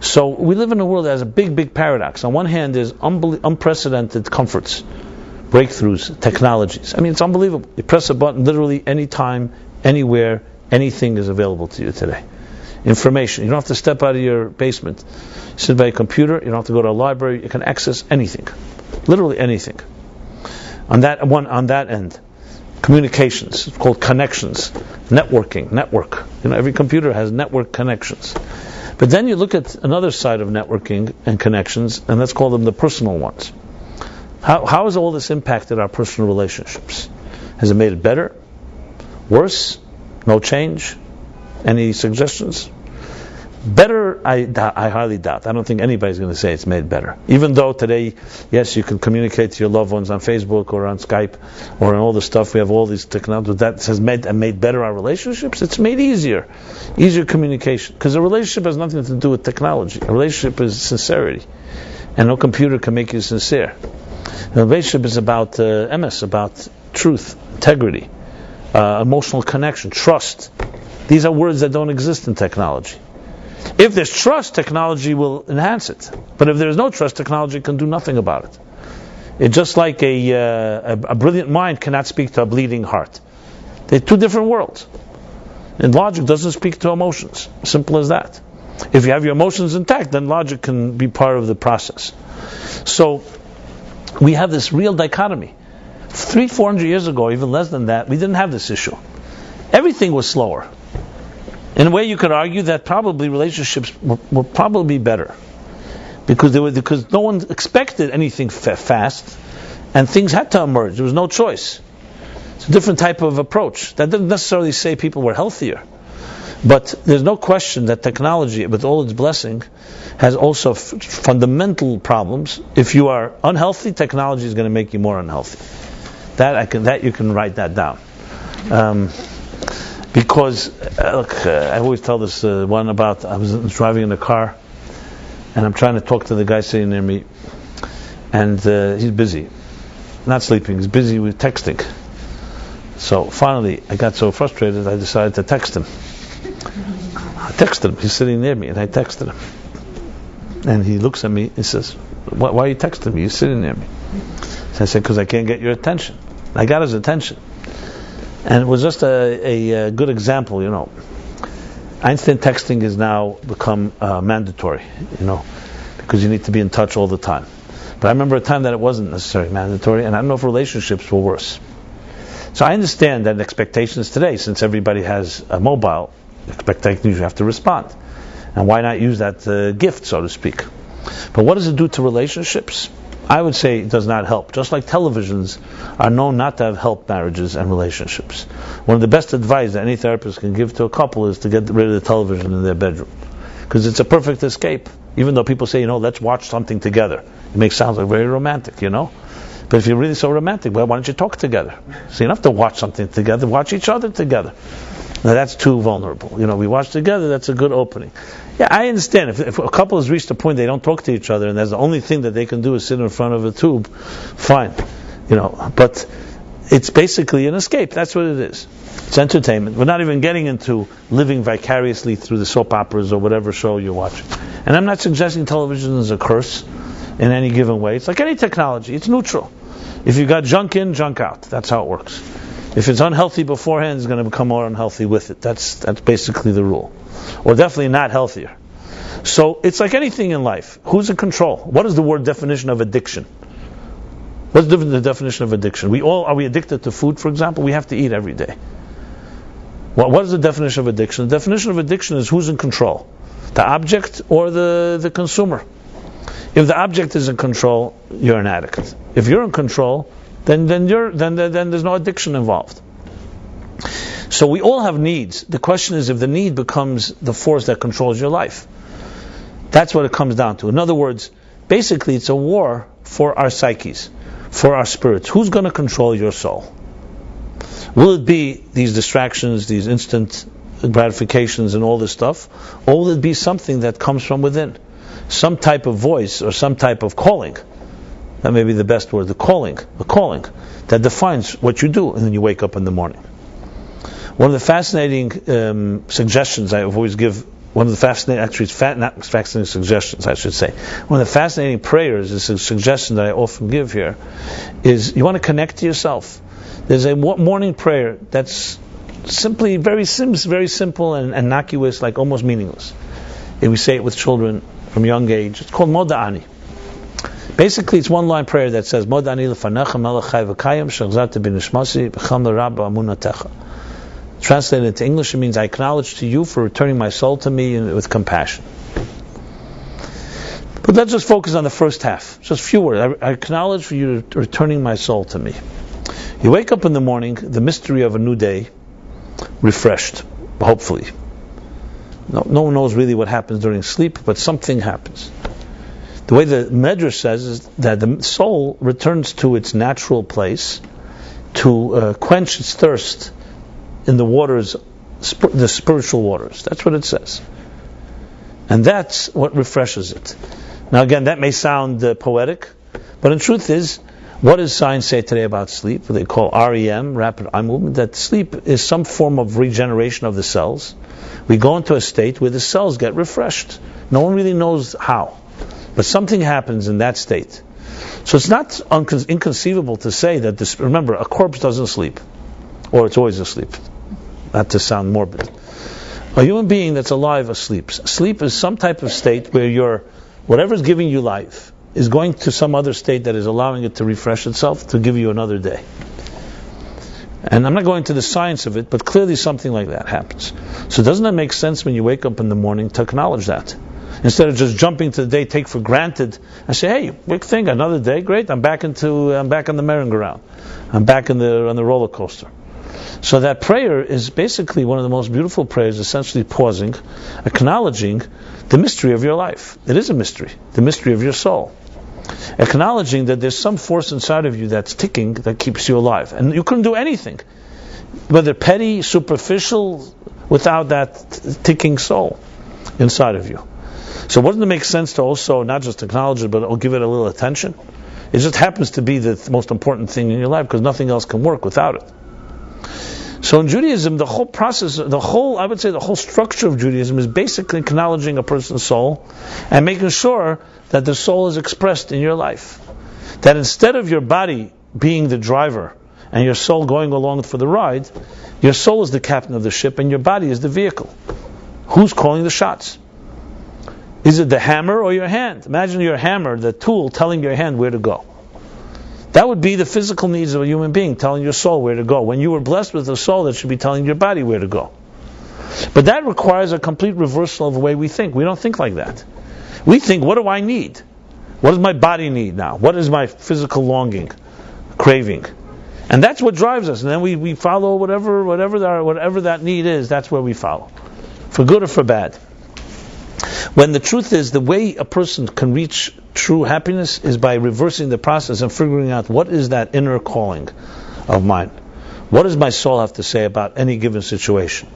A: So we live in a world that has a big, big paradox. On one hand, there's unprecedented comforts, breakthroughs, technologies. I mean, it's unbelievable. You press a button, literally anytime, anywhere, anything is available to you today. Information. You don't have to step out of your basement. You sit by a computer. You don't have to go to a library. You can access anything, literally anything. On that end, communications, it's called connections, networking, network. Every computer has network connections. But then you look at another side of networking and connections, and let's call them the personal ones. How has all this impacted our personal relationships? Has it made it better? Worse? No change? Any suggestions? Better, I highly doubt. I don't think anybody's going to say it's made better. Even though today, yes, you can communicate to your loved ones on Facebook or on Skype or on all the stuff. We have all these technologies that has made better our relationships. It's made easier communication. Because a relationship has nothing to do with technology. A relationship is sincerity, and no computer can make you sincere. A relationship is about emes, about truth, integrity, emotional connection, trust. These are words that don't exist in technology. If there's trust, technology will enhance it. But if there's no trust, technology can do nothing about it. It's just like a brilliant mind cannot speak to a bleeding heart. They're two different worlds. And logic doesn't speak to emotions. Simple as that. If you have your emotions intact, then logic can be part of the process. So we have this real dichotomy. 300-400 years ago, even less than that, we didn't have this issue. Everything was slower. In a way, you could argue that probably relationships were probably better because no one expected anything fast, and things had to emerge. There was no choice. It's a different type of approach. That doesn't necessarily say people were healthier, but there's no question that technology, with all its blessing, has also fundamental problems. If you are unhealthy, technology is going to make you more unhealthy. That you can write that down. Because, I always tell this one about, I was driving in a car, and I'm trying to talk to the guy sitting near me, and he's busy. Not sleeping, he's busy with texting. So finally, I got so frustrated, I decided to text him. I texted him, he's sitting near me, and I texted him. And he looks at me and says, why are you texting me? You're sitting near me. So I said, because I can't get your attention. I got his attention. And it was just a good example, Instant texting has now become mandatory, because you need to be in touch all the time. But I remember a time that it wasn't necessarily mandatory, and I don't know if relationships were worse. So I understand that expectations today, since everybody has a mobile, expectations you have to respond. And why not use that gift, so to speak? But what does it do to relationships? I would say it does not help. Just like televisions are known not to have helped marriages and relationships. One of the best advice that any therapist can give to a couple is to get rid of the television in their bedroom. Because it's a perfect escape. Even though people say, let's watch something together. It makes sound like very romantic, But if you're really so romantic, well, why don't you talk together? So you don't have to watch something together. Watch each other together. Now that's too vulnerable. We watch together, that's a good opening. Yeah, I understand. If a couple has reached a point they don't talk to each other and that's the only thing that they can do is sit in front of a tube, fine. But it's basically an escape. That's what it is. It's entertainment. We're not even getting into living vicariously through the soap operas or whatever show you're watching. And I'm not suggesting television is a curse in any given way. It's like any technology. It's neutral. If you got junk in, junk out. That's how it works. If it's unhealthy beforehand, it's going to become more unhealthy with it. That's basically the rule. Or definitely not healthier. So it's like anything in life. Who's in control? What is the word definition of addiction? What's the definition of addiction? Are we addicted to food, for example? We have to eat every day. What is the definition of addiction? The definition of addiction is who's in control. The object or the consumer. If the object is in control, you're an addict. If you're in control, then there's no addiction involved. So we all have needs. The question is if the need becomes the force that controls your life. That's what it comes down to. In other words, basically it's a war for our psyches, for our spirits. Who's going to control your soul? Will it be these distractions, these instant gratifications and all this stuff? Or will it be something that comes from within? Some type of voice or some type of calling. That may be the best word, a calling that defines what you do, and then you wake up in the morning. One of the fascinating suggestions I always give, one of the fascinating, actually it's not fascinating suggestions I should say, one of the fascinating prayers is a suggestion that I often give here, is you want to connect to yourself. There's a morning prayer that's simply very simple and innocuous, like almost meaningless. If we say it with children from young age, it's called Moda'ani. Basically, it's one line prayer that says, Moda'ani lefanecha melech chai v'kayim shachzarta b'nishmasi b'cham l'rab b'amunatecha. Translated into English, it means I acknowledge to you for returning my soul to me with compassion. But let's just focus on the first half. Just few words. I acknowledge for you returning my soul to me. You wake up in the morning, the mystery of a new day, refreshed, hopefully. No one knows really what happens during sleep, but something happens. The way the Medrash says is that the soul returns to its natural place to quench its thirst in the waters, the spiritual waters. That's what it says. And that's what refreshes it. Now again, that may sound poetic, but in truth is, what does science say today about sleep? What they call REM, rapid eye movement, that sleep is some form of regeneration of the cells. We go into a state where the cells get refreshed. No one really knows how, but something happens in that state. So it's not inconceivable to say that this, remember, a corpse doesn't sleep, or it's always asleep. Not to sound morbid. A human being that's alive asleep. Sleep is some type of state where whatever's giving you life is going to some other state that is allowing it to refresh itself, to give you another day. And I'm not going to the science of it, but clearly something like that happens. So doesn't that make sense when you wake up in the morning to acknowledge that? Instead of just jumping to the day, take for granted, and say, hey, big thing, another day, great, I'm back on the merry-go-round. I'm back on the roller coaster. So that prayer is basically one of the most beautiful prayers, essentially pausing, acknowledging the mystery of your life. It is a mystery, the mystery of your soul. Acknowledging that there's some force inside of you that's ticking, that keeps you alive. And you couldn't do anything, whether petty, superficial, without that ticking soul inside of you. So wouldn't it make sense to also not just acknowledge it, but give it a little attention? It just happens to be the most important thing in your life, because nothing else can work without it. So in Judaism, the whole process, the whole structure of Judaism is basically acknowledging a person's soul and making sure that the soul is expressed in your life. That instead of your body being the driver and your soul going along for the ride, your soul is the captain of the ship and your body is the vehicle. Who's calling the shots? Is it the hammer or your hand? Imagine your hammer, the tool, telling your hand where to go. That would be the physical needs of a human being, telling your soul where to go. When you were blessed with a soul, that should be telling your body where to go. But that requires a complete reversal of the way we think. We don't think like that. We think, what do I need? What does my body need now? What is my physical longing, craving? And that's what drives us. And then we follow whatever that need is, that's where we follow. For good or for bad. When the truth is, the way a person can reach true happiness is by reversing the process and figuring out what is that inner calling of mine. What does my soul have to say about any given situation?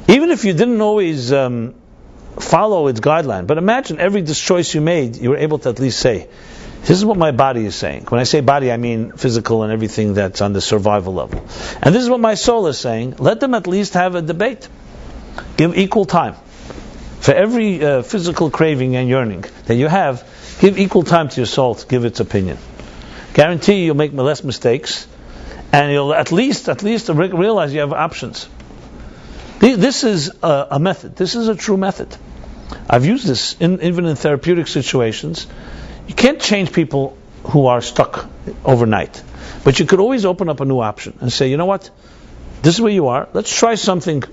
A: Even if you didn't always follow its guideline, but imagine every choice you made, you were able to at least say, this is what my body is saying. When I say body, I mean physical and everything that's on the survival level. And this is what my soul is saying. Let them at least have a debate. Give equal time. For every physical craving and yearning that you have, give equal time to your soul to give its opinion. Guarantee you'll make less mistakes, and you'll at least realize you have options. This is a method. This is a true method. I've used this even in therapeutic situations. You can't change people who are stuck overnight, but you could always open up a new option and say, you know what? This is where you are. Let's try something.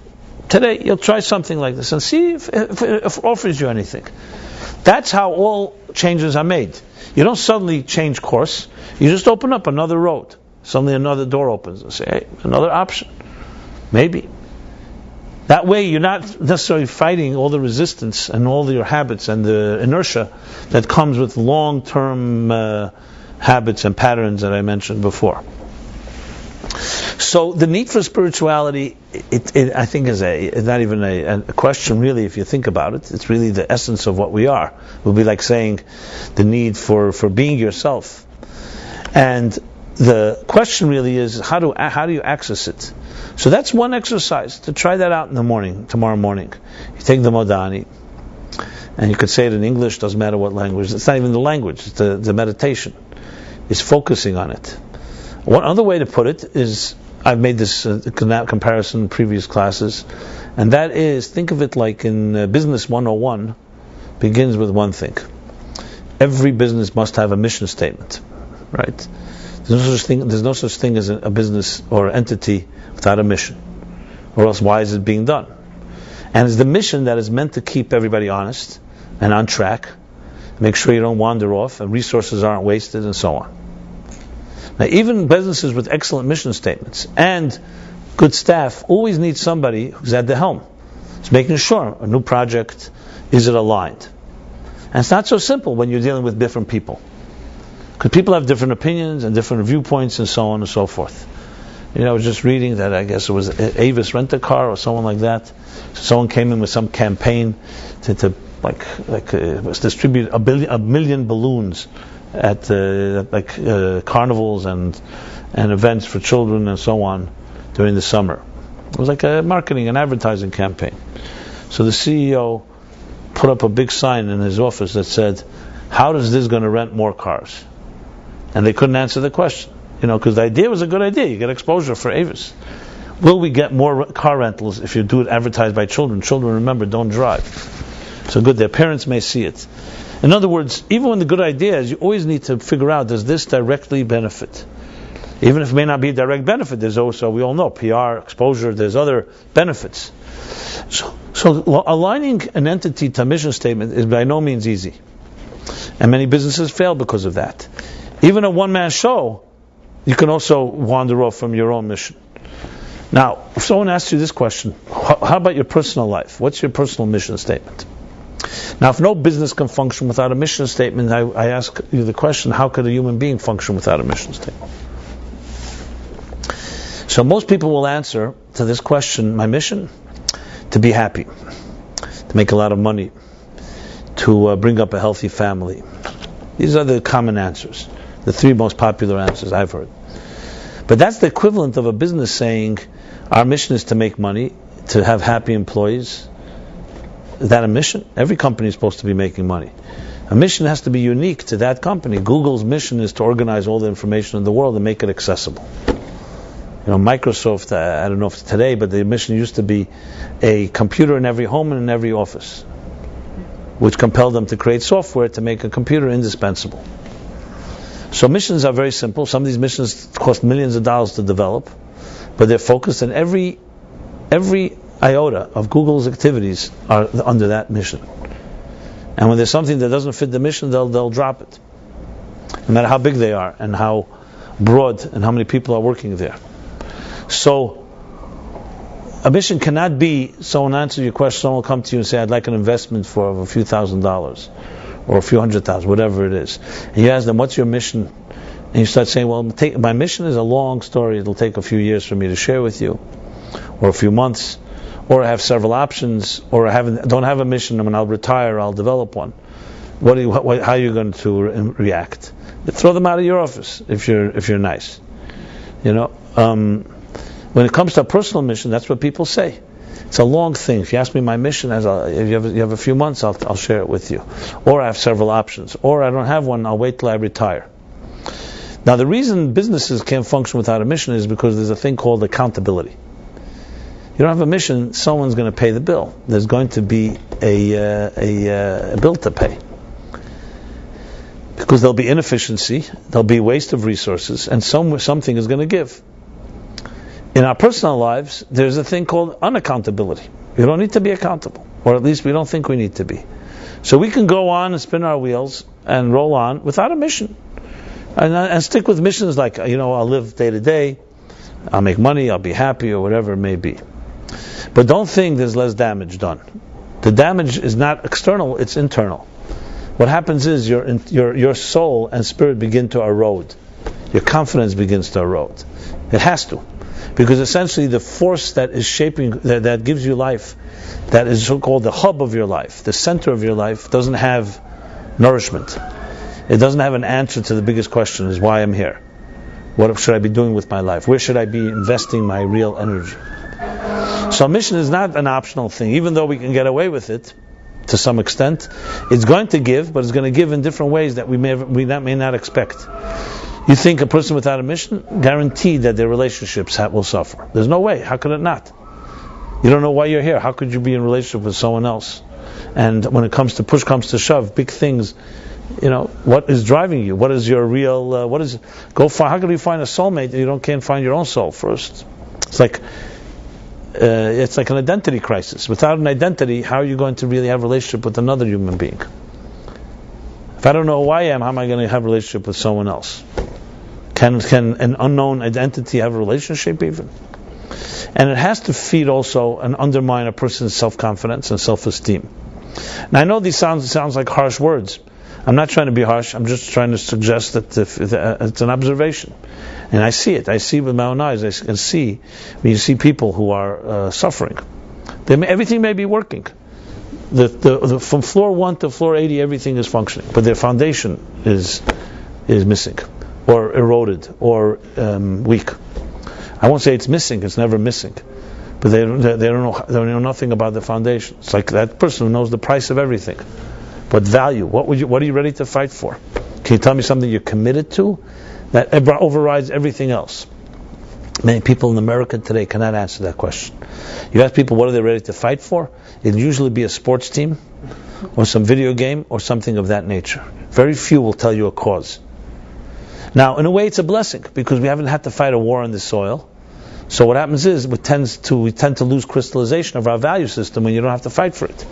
A: Today, you'll try something like this and see if it offers you anything. That's how all changes are made. You don't suddenly change course. You just open up another road. Suddenly another door opens and say, hey, another option. Maybe. That way you're not necessarily fighting all the resistance and all your habits and the inertia that comes with long-term habits and patterns that I mentioned before. So the need for spirituality, I think, is not even a question really if you think about it. It's really the essence of what we are. It would be like saying the need for being yourself. And the question really is how do you access it? So that's one exercise, to try that out in the morning, tomorrow morning. You take the Modani, and you could say it in English, doesn't matter what language. It's not even the language, it's the meditation. It's focusing on it. One other way to put it is, I've made this comparison in previous classes, and that is, think of it like in Business 101, begins with one thing. Every business must have a mission statement, right? There's no such thing as a business or entity without a mission, or else why is it being done? And it's the mission that is meant to keep everybody honest and on track, make sure you don't wander off and resources aren't wasted and so on. Now, even businesses with excellent mission statements and good staff always need somebody who's at the helm. It's making sure a new project, is it aligned? And it's not so simple when you're dealing with different people. Because people have different opinions and different viewpoints and so on and so forth. I was just reading that I guess it was Avis Rent-A-Car or someone like that. So someone came in with some campaign to distribute a million balloons at carnivals and events for children and so on during the summer. It was like a marketing and advertising campaign. So the CEO put up a big sign in his office that said, "How is this going to rent more cars?" And they couldn't answer the question, because the idea was a good idea. You get exposure for Avis. Will we get more car rentals if you do it advertised by children? Children, remember, don't drive. So good, their parents may see it. In other words, even when the good idea is, you always need to figure out, does this directly benefit? Even if it may not be a direct benefit, there's also, we all know, PR, exposure, there's other benefits. So aligning an entity to a mission statement is by no means easy. And many businesses fail because of that. Even a one-man show, you can also wander off from your own mission. Now, if someone asks you this question, how about your personal life? What's your personal mission statement? Now, if no business can function without a mission statement, I ask you the question, how could a human being function without a mission statement? So most people will answer to this question, my mission? To be happy, to make a lot of money, to bring up a healthy family. These are the common answers, the three most popular answers I've heard. But that's the equivalent of a business saying, our mission is to make money, to have happy employees. Is that a mission? Every company is supposed to be making money. A mission has to be unique to that company. Google's mission is to organize all the information in the world and make it accessible. Microsoft, I don't know if it's today, but the mission used to be a computer in every home and in every office, which compelled them to create software to make a computer indispensable. So missions are very simple. Some of these missions cost millions of dollars to develop, but they're focused on every iota of Google's activities are under that mission. And when there's something that doesn't fit the mission, they'll drop it, no matter how big they are and how broad and how many people are working there. So a mission cannot be, someone answers your question, someone will come to you and say, I'd like an investment for a few $1,000s or a few $100,000, whatever it is. And you ask them, what's your mission? And you start saying, well, my mission is a long story. It'll take a few years for me to share with you, or a few months, or I have several options, or I don't have a mission, and when I'll retire, I'll develop one. How are you going to react? Throw them out of your office if you're nice. When it comes to a personal mission, that's what people say. It's a long thing. If you ask me my mission, if you have a few months, I'll share it with you. Or I have several options. Or I don't have one, I'll wait till I retire. Now, the reason businesses can't function without a mission is because there's a thing called accountability. You don't have a mission, someone's going to pay the bill. There's going to be a bill to pay. Because there'll be inefficiency, there'll be waste of resources, and something is going to give. In our personal lives, there's a thing called unaccountability. We don't need to be accountable, or at least we don't think we need to be. So we can go on and spin our wheels and roll on without a mission. And stick with missions like, I'll live day to day, I'll make money, I'll be happy, or whatever it may be. But don't think there's less damage done. The damage is not external, it's internal. What happens is your soul and spirit begin to erode. Your confidence begins to erode. It has to. Because essentially the force that is shaping, that gives you life, that is so-called the hub of your life, the center of your life, doesn't have nourishment. It doesn't have an answer to the biggest question, is why I'm here. What should I be doing with my life? Where should I be investing my real energy? So mission is not an optional thing, even though we can get away with it to some extent. It's going to give, but it's going to give in different ways that we may not expect. You think a person without a mission, guaranteed that their relationships will suffer. There's no way. How could it not? You don't know why you're here. How could you be in a relationship with someone else? And when it comes to push comes to shove, big things, what is driving you? What is your real, how can you find a soulmate if you can't find your own soul first? It's like an identity crisis. Without an identity, how are you going to really have a relationship with another human being? If I don't know who I am, how am I going to have a relationship with someone else? Can an unknown identity have a relationship even? And it has to feed also and undermine a person's self-confidence and self-esteem. Now I know these sounds like harsh words. I'm not trying to be harsh. I'm just trying to suggest that it's an observation. And I see it. I see it with my own eyes. I can see when you see people who are suffering. Everything may be working. From floor 1 to floor 80, everything is functioning, but their foundation is missing, or eroded, or weak. I won't say it's missing; it's never missing. But they don't know nothing about the foundation. It's like that person who knows the price of everything. What value? What are you ready to fight for? Can you tell me something you're committed to that overrides everything else? Many people in America today cannot answer that question. You ask people what are they ready to fight for? It'll usually be a sports team, or some video game, or something of that nature. Very few will tell you a cause. Now, in a way, it's a blessing because we haven't had to fight a war on the soil. So what happens is we tend to lose crystallization of our value system when you don't have to fight for it.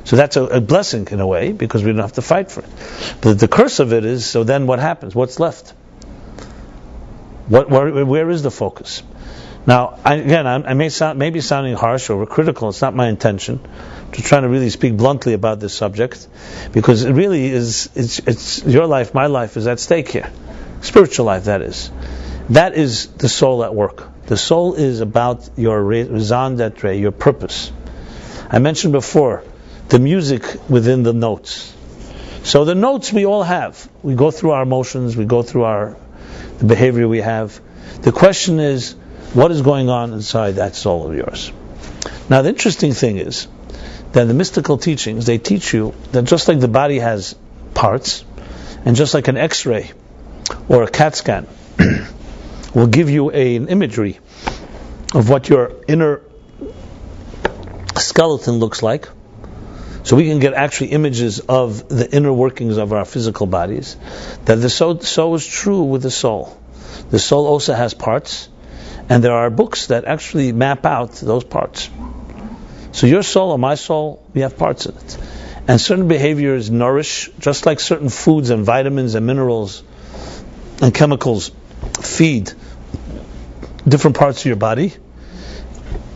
A: So that's a blessing in a way because we don't have to fight for it. But the curse of it is, so then what happens? What's left? Where is the focus? Now, I may be sounding harsh or critical. It's not my intention. I'm just trying to really speak bluntly about this subject because it really is. It's your life, my life is at stake here. Spiritual life, that is. That is the soul at work. The soul is about your raison d'etre, your purpose. I mentioned before the music within the notes. So the notes we all have. We go through our emotions. We go through the behavior we have. The question is, what is going on inside that soul of yours? Now, the interesting thing is that the mystical teachings, they teach you that just like the body has parts, and just like an X-ray or a CAT scan will give you an imagery of what your inner skeleton looks like, so we can get actually images of the inner workings of our physical bodies, that so is true with the soul. The soul also has parts, and there are books that actually map out those parts. So your soul or my soul, we have parts in it. And certain behaviors nourish, just like certain foods and vitamins and minerals and chemicals feed different parts of your body.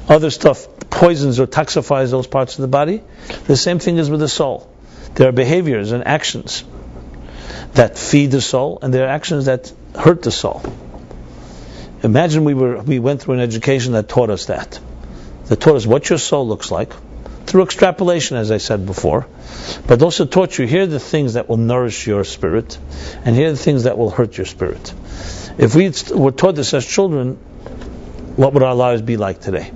A: Other stuff poisons or toxifies those parts of the body. The same thing is with the soul. There are behaviors and actions that feed the soul, and there are actions that hurt the soul. Imagine we went through an education that taught us that taught us what your soul looks like, through extrapolation, as I said before, but also taught you, here are the things that will nourish your spirit, and here are the things that will hurt your spirit. If we were taught this as children, what would our lives be like today?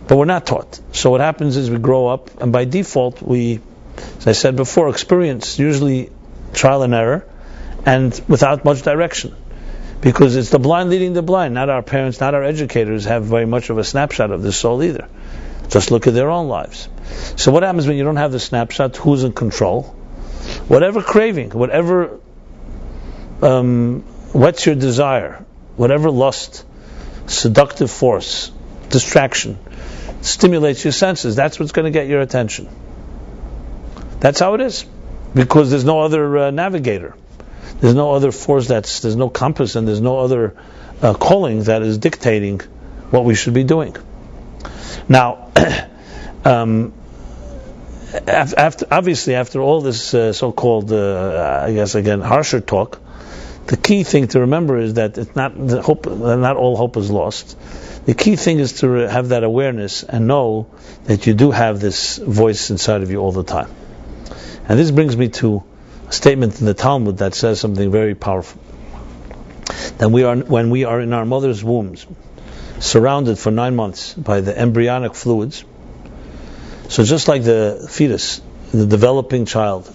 A: But we're not taught. So what happens is we grow up, and by default we, as I said before, experience usually trial and error, and without much direction. Because it's the blind leading the blind. Not our parents, not our educators have very much of a snapshot of the soul either. Just look at their own lives. So what happens when you don't have the snapshot? Who's in control? Whatever craving, whatever whets your desire, whatever lust, seductive force, distraction, stimulates your senses, that's what's going to get your attention. That's how it is, because there's no other navigator. There's no other force. There's no compass, and there's no other calling that is dictating what we should be doing. Now, after all this so-called, I guess again, harsher talk, the key thing to remember is that it's not all hope is lost. The key thing is to have that awareness and know that you do have this voice inside of you all the time. And this brings me to a statement in the Talmud that says something very powerful. That when we are in our mother's wombs, surrounded for 9 months by the embryonic fluids, so just like the fetus, the developing child,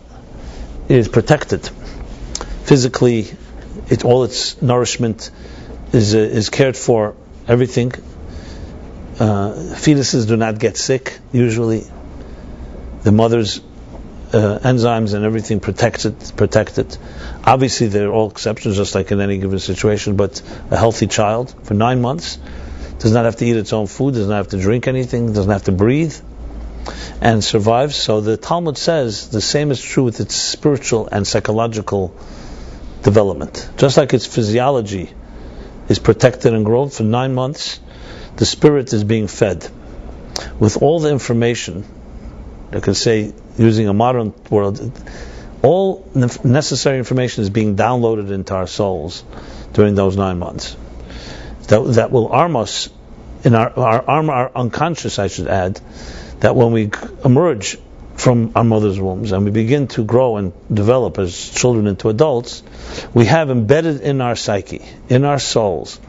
A: is protected physically, all its nourishment is cared for, everything. Fetuses do not get sick usually. The mother's enzymes and everything protected. Obviously, there are all exceptions, just like in any given situation. But a healthy child for 9 months does not have to eat its own food, does not have to drink anything, doesn't have to breathe, and survives. So the Talmud says the same is true with its spiritual and psychological development. Just like its physiology is protected and grown for 9 months, the spirit is being fed with all the information. I could say, using a modern world, all necessary information is being downloaded into our souls during those 9 months. That will arm us, arm our unconscious, I should add, that when we emerge from our mother's wombs and we begin to grow and develop as children into adults, we have embedded in our psyche, in our souls,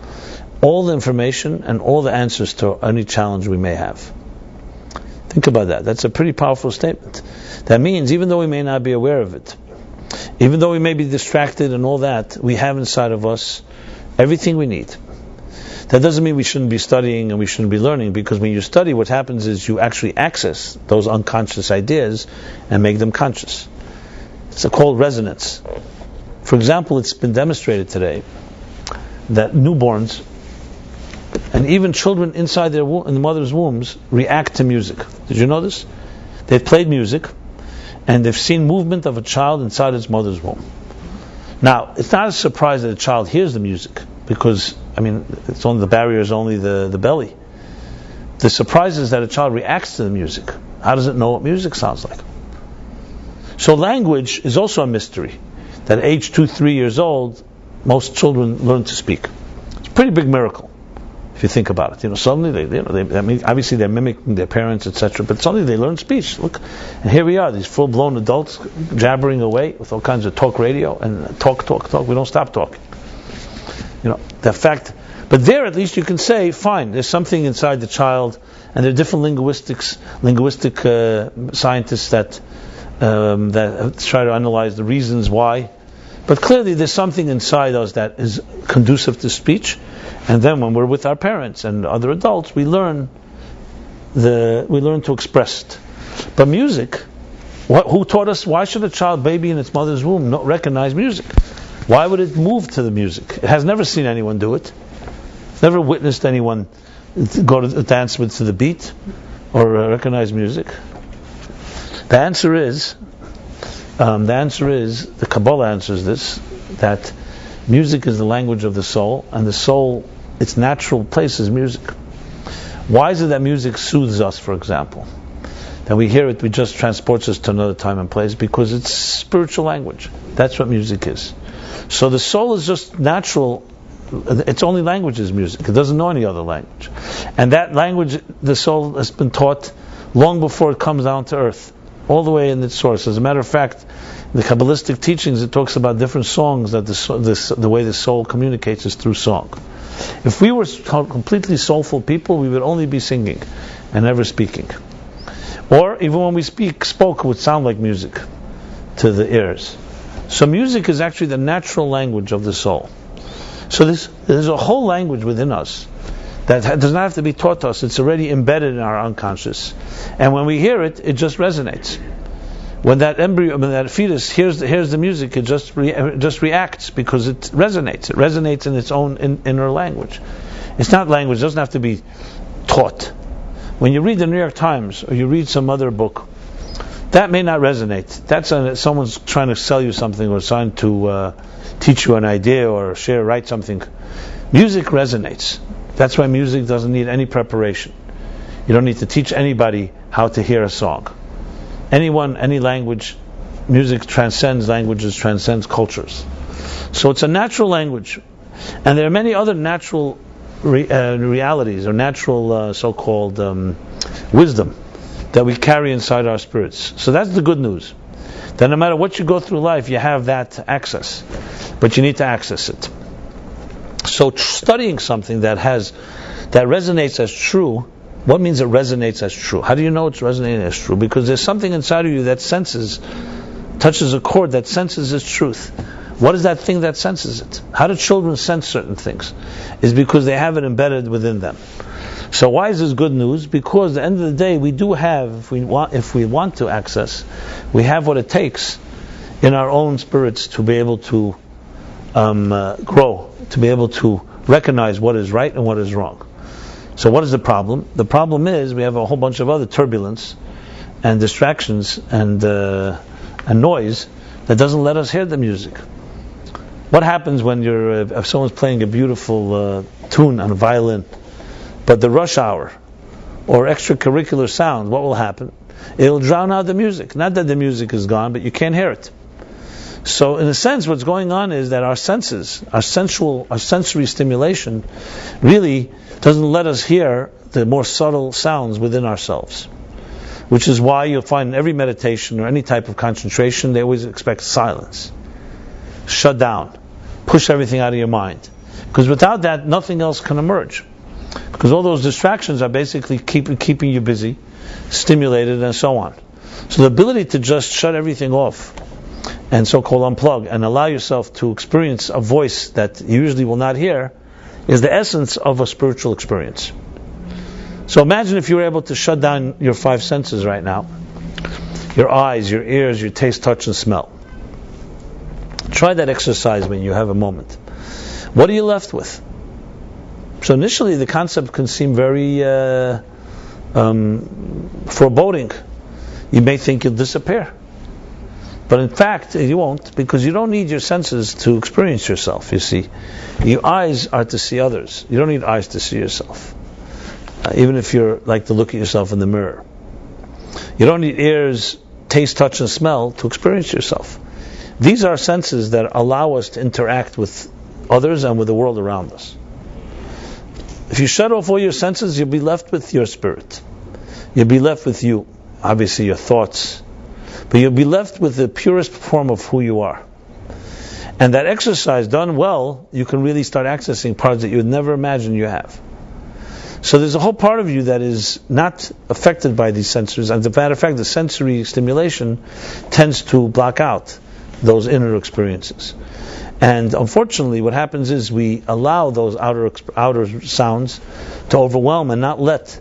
A: all the information and all the answers to any challenge we may have. Think about that. That's a pretty powerful statement. That means even though we may not be aware of it, even though we may be distracted and all that, we have inside of us everything we need. That doesn't mean we shouldn't be studying and we shouldn't be learning, because when you study, what happens is you actually access those unconscious ideas and make them conscious. It's called resonance. For example, it's been demonstrated today that newborns and even children inside in the mother's wombs react to music. Did you know this? They've played music and they've seen movement of a child inside its mother's womb. Now, it's not a surprise that a child hears the music, because it's only the barrier is only the belly. The surprise is that a child reacts to the music. How does it know what music sounds like? So language is also a mystery. That at age 2-3 years old, most children learn to speak. It's a pretty big miracle if you think about it. Suddenly obviously they're mimicking their parents, etc. But suddenly they learn speech. Look, and here we are, these full-blown adults jabbering away with all kinds of talk radio and talk. We don't stop talking. The fact, but there at least you can say, fine, there's something inside the child, and there are different linguistic scientists that try to analyze the reasons why. But clearly there's something inside us that is conducive to speech, and then when we're with our parents and other adults, we learn to express it. But music, who taught us? Why should a baby in its mother's womb not recognize music? Why would it move to the music? It has never seen anyone do it. Never witnessed anyone go to dance to the beat or recognize music. The answer is, the Kabbalah answers this, that music is the language of the soul, and the soul, its natural place is music. Why is it that music soothes us, for example? That we hear it, it just transports us to another time and place, because it's spiritual language. That's what music is. So the soul is just natural. Its only language is music. It doesn't know any other language. And that language, the soul has been taught long before it comes down to earth, all the way in its source. As a matter of fact, in the Kabbalistic teachings, it talks about different songs, that the way the soul communicates is through song. If we were completely soulful people, we would only be singing and never speaking. Or even when we spoke, it would sound like music to the ears. So music is actually the natural language of the soul. So there's a whole language within us that does not have to be taught to us. It's already embedded in our unconscious. And when we hear it, it just resonates. When that embryo, when that fetus hears the music, it just reacts, because it resonates. It resonates in its own inner language. It's not language. It doesn't have to be taught. When you read the New York Times or you read some other book, that may not resonate. That's someone's trying to sell you something or trying to teach you an idea or write something. Music resonates. That's why music doesn't need any preparation. You don't need to teach anybody how to hear a song. Anyone, any language, music transcends languages, transcends cultures. So it's a natural language. And there are many other natural realities or natural so-called wisdom that we carry inside our spirits. So that's the good news. That no matter what you go through life, you have that access. But you need to access it. So studying something that resonates as true, what means it resonates as true? How do you know it's resonating as true? Because there's something inside of you that touches a chord that senses its truth. What is that thing that senses it? How do children sense certain things? It's because they have it embedded within them. So why is this good news? Because at the end of the day, we do have, if we want to access, we have what it takes in our own spirits to be able to grow, to be able to recognize what is right and what is wrong. So what is the problem? The problem is we have a whole bunch of other turbulence and distractions and noise that doesn't let us hear the music. What happens when if someone's playing a beautiful tune on a violin, but the rush hour or extracurricular sound, what will happen? It'll drown out the music. Not that the music is gone, but you can't hear it. So in a sense, what's going on is that our senses, our sensory stimulation really doesn't let us hear the more subtle sounds within ourselves. Which is why you'll find in every meditation or any type of concentration, they always expect silence. Shut down. Push everything out of your mind. Because without that, nothing else can emerge. Because all those distractions are basically keeping you busy, stimulated, and so on. So the ability to just shut everything off and so-called unplug and allow yourself to experience a voice that you usually will not hear is the essence of a spiritual experience. So imagine if you were able to shut down your 5 senses right now. Your eyes, your ears, your taste, touch, and smell. Try that exercise when you have a moment. What are you left with? So initially the concept can seem very foreboding. You may think you'll disappear. But in fact, you won't, because you don't need your senses to experience yourself, you see. Your eyes are to see others. You don't need eyes to see yourself. Even if you like to look at yourself in the mirror. You don't need ears, taste, touch, and smell to experience yourself. These are senses that allow us to interact with others and with the world around us. If you shut off all your senses, you'll be left with your spirit. You'll be left with you, obviously your thoughts, but you'll be left with the purest form of who you are. And that exercise done well, you can really start accessing parts that you would never imagine you have. So there's a whole part of you that is not affected by these sensors. As a matter of fact, the sensory stimulation tends to block out those inner experiences. And unfortunately, what happens is we allow those outer sounds to overwhelm and not let,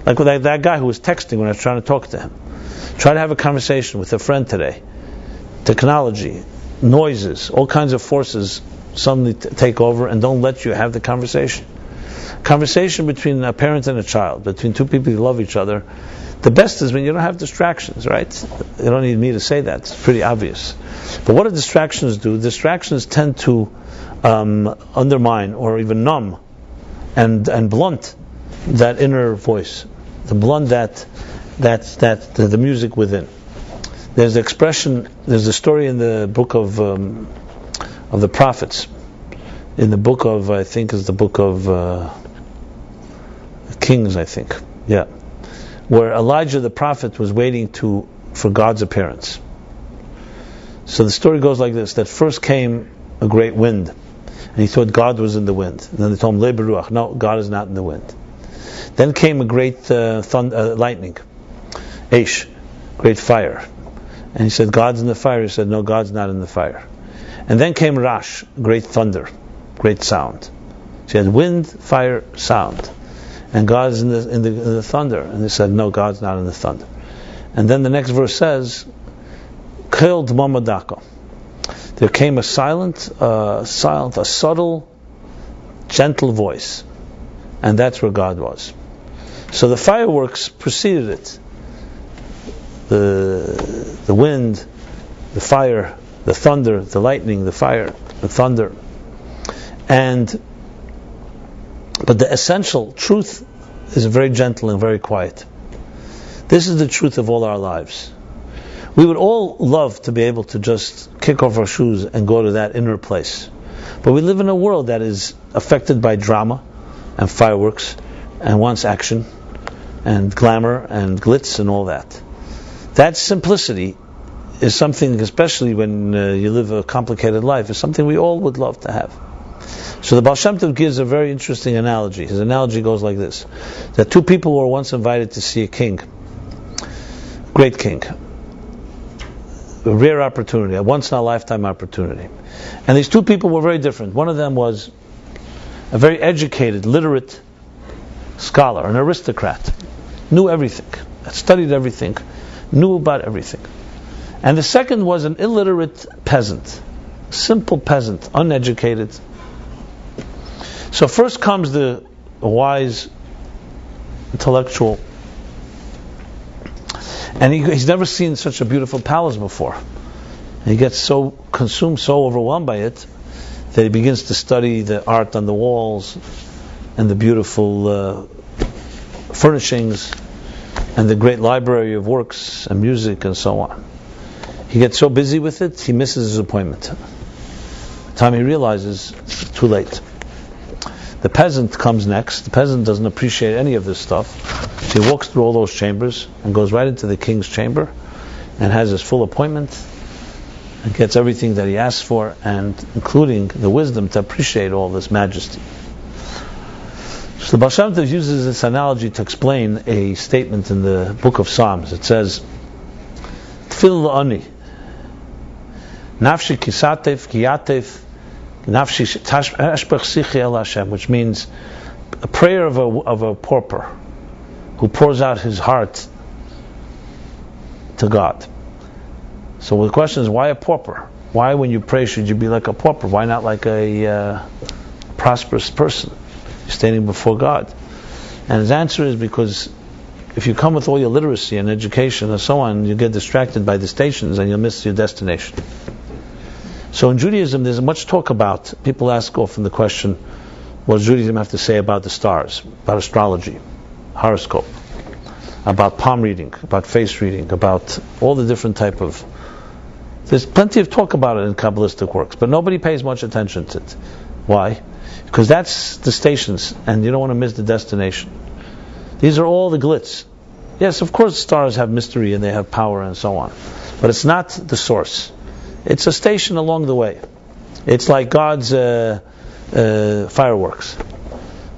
A: like with that guy who was texting when I was trying to talk to him. Try to have a conversation with a friend today. Technology, noises, all kinds of forces suddenly take over and don't let you have the conversation. Conversation between a parent and a child, between two people who love each other, the best is when you don't have distractions, right? You don't need me to say that. It's pretty obvious. But what do distractions do? Distractions tend to undermine or even numb and blunt that inner voice, to blunt the music within. There's the expression. There's a story in the book of the prophets, in the book of, I think is the book of Kings, I think, yeah, where Elijah the prophet was waiting for God's appearance. So the story goes like this: that first came a great wind, and he thought God was in the wind. And then they told him, "Le beruach," no, God is not in the wind. Then came a great lightning, Aish, great fire, and he said, "God's in the fire." He said, "No, God's not in the fire." And then came Rash, great thunder, great sound. So he had wind, fire, sound. And God's in the thunder. And they said, "No, God's not in the thunder." And then the next verse says, "Kil dmamadaka." There came a subtle, gentle voice. And that's where God was. So the fireworks preceded it. the wind, the fire, the thunder, the lightning, the fire, the thunder. But the essential truth is very gentle and very quiet. This is the truth of all our lives. We would all love to be able to just kick off our shoes and go to that inner place. But we live in a world that is affected by drama and fireworks and wants action and glamour and glitz and all that. That simplicity is something, especially when you live a complicated life, is something we all would love to have. So the Baal Shem Tov gives a very interesting analogy. His analogy goes like this: that two people were once invited to see a king, great king, a rare opportunity, a once-in-a-lifetime opportunity. And these two people were very different. One of them was a very educated, literate scholar, an aristocrat, knew everything, studied everything, knew about everything. And the second was an illiterate peasant, simple peasant, uneducated. So first comes the wise intellectual, and he's never seen such a beautiful palace before. And he gets so consumed, so overwhelmed by it, that he begins to study the art on the walls and the beautiful furnishings and the great library of works and music and so on. He gets so busy with it, he misses his appointment. By the time he realizes, it's too late. The peasant comes next. The peasant doesn't appreciate any of this stuff. So he walks through all those chambers and goes right into the king's chamber and has his full appointment and gets everything that he asks for, and including the wisdom to appreciate all this majesty. So the Baal Shem Tov uses this analogy to explain a statement in the book of Psalms. It says, Tfil la'ani, nafshi kisatef kiyatef, which means a prayer of a pauper who pours out his heart to God. So the question is, why a pauper? Why, when you pray, should you be like a pauper? Why not like a prosperous person? You're standing before God. And his answer is because if you come with all your literacy and education and so on, you get distracted by the stations and you'll miss your destination. So in Judaism, there's much talk about, people ask often the question, what does Judaism have to say about the stars, about astrology, horoscope, about palm reading, about face reading, about all the different type of... There's plenty of talk about it in Kabbalistic works, but nobody pays much attention to it. Why? Because that's the stations, and you don't want to miss the destination. These are all the glitz. Yes, of course stars have mystery and they have power and so on, but it's not the source. It's a station along the way. It's like God's fireworks.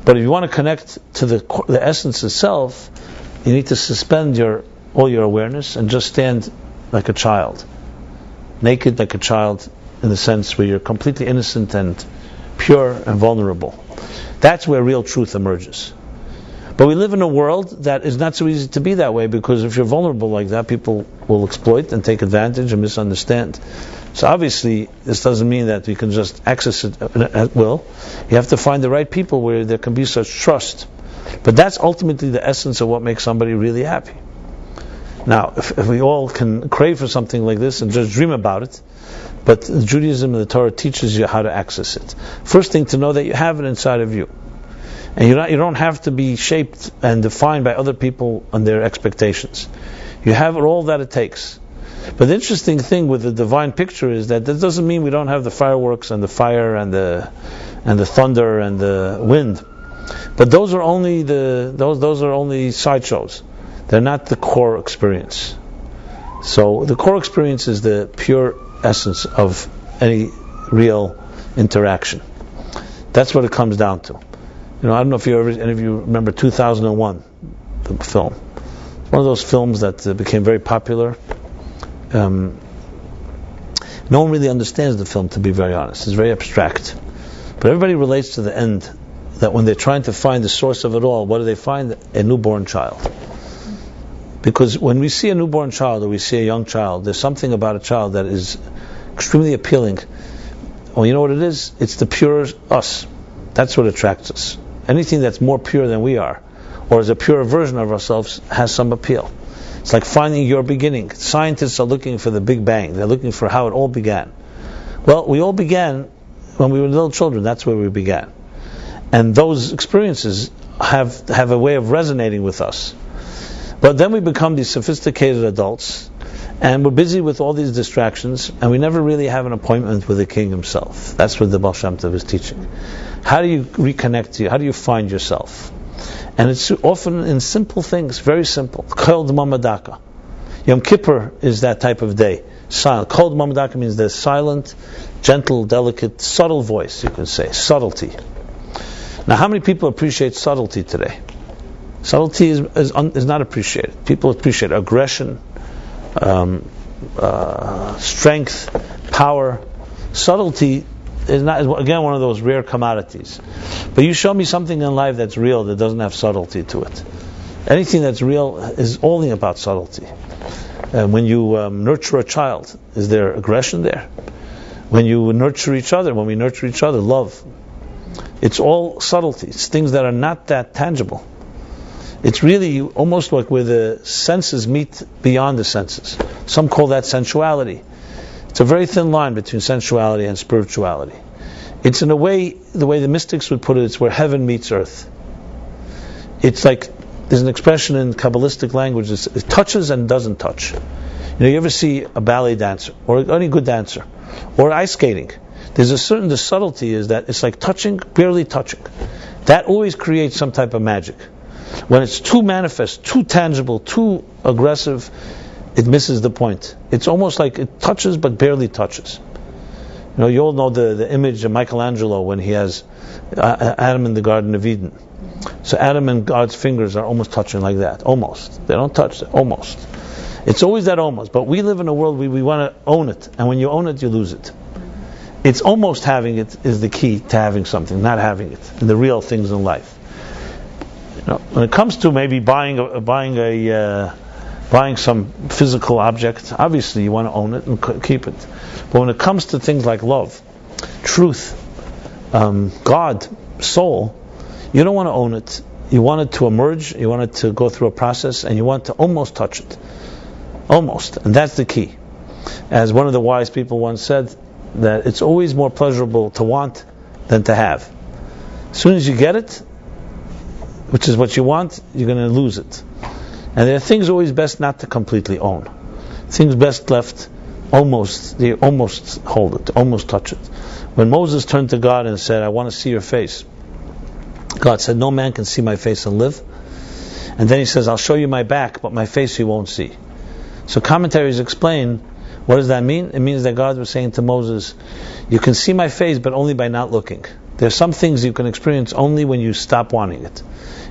A: But if you want to connect to the essence itself, you need to suspend all your awareness and just stand like a child, naked like a child, in the sense where you're completely innocent and pure and vulnerable. That's where real truth emerges. But we live in a world that is not so easy to be that way, because if you're vulnerable like that, people will exploit and take advantage and misunderstand. So obviously, this doesn't mean that you can just access it at will. You have to find the right people where there can be such trust. But that's ultimately the essence of what makes somebody really happy. Now, if we all can crave for something like this and just dream about it, but Judaism and the Torah teaches you how to access it. First thing to know that you have it inside of you. And you don't have to be shaped and defined by other people and their expectations. You have all that it takes. But the interesting thing with the divine picture is that doesn't mean we don't have the fireworks and the fire and the thunder and the wind. But those are only those are only sideshows. They're not the core experience. So the core experience is the pure essence of any real interaction. That's what it comes down to. I don't know if any of you remember 2001, the film. One of those films that became very popular. No one really understands the film, to be very honest. It's very abstract. But everybody relates to the end, that when they're trying to find the source of it all, what do they find? A newborn child. Because when we see a newborn child or we see a young child, there's something about a child that is extremely appealing. Well, you know what it is? It's the pure us. That's what attracts us. Anything that's more pure than we are, or is a pure version of ourselves, has some appeal. It's like finding your beginning. Scientists are looking for the Big Bang. They're looking for how it all began. Well, we all began when we were little children. That's where we began. And those experiences have a way of resonating with us. But then we become these sophisticated adults, and we're busy with all these distractions, and we never really have an appointment with the King himself. That's what the Baal Shem Tov is teaching. How do you reconnect to you? How do you find yourself? And it's often in simple things, very simple. Kol D'Mamadaka. Yom Kippur is that type of day. Silent. Kol D'Mamadaka means the silent, gentle, delicate, subtle voice, you can say. Subtlety. Now, how many people appreciate subtlety today? Subtlety is not appreciated. People appreciate aggression, strength, power. Subtlety is again one of those rare commodities. But you show me something in life that's real that doesn't have subtlety to it. Anything that's real is only about subtlety. When you nurture a child, is there aggression there? When you nurture each other, when we nurture each other, love. It's all subtlety. It's things that are not that tangible. It's really almost like where the senses meet beyond the senses. Some call that sensuality. It's a very thin line between sensuality and spirituality. It's in a way, the way the mystics would put it, it's where heaven meets earth. It's like, there's an expression in Kabbalistic language, it touches and doesn't touch. You ever see a ballet dancer, or any good dancer, or ice skating, there's the subtlety is that it's like touching, barely touching. That always creates some type of magic. When it's too manifest, too tangible, too aggressive, it misses the point. It's almost like it touches but barely touches. You all know the image of Michelangelo when he has Adam in the Garden of Eden. So Adam and God's fingers are almost touching like that. Almost. They don't touch it. Almost. It's always that almost. But we live in a world where we want to own it. And when you own it, you lose it. It's almost having it is the key to having something, not having it. And the real things in life. When it comes to maybe buying some physical object, obviously you want to own it and keep it. But when it comes to things like love, truth, God, soul, you don't want to own it. You want it to emerge, you want it to go through a process, and you want to almost touch it. Almost. And that's the key. As one of the wise people once said, that it's always more pleasurable to want than to have. As soon as you get it, which is what you want, you're going to lose it. And there are things always best not to completely own. Things best left almost hold it, almost touch it. When Moses turned to God and said, I want to see your face, God said, no man can see my face and live. And then he says, I'll show you my back, but my face you won't see. So commentaries explain, what does that mean? It means that God was saying to Moses, you can see my face, but only by not looking. There are some things you can experience only when you stop wanting it.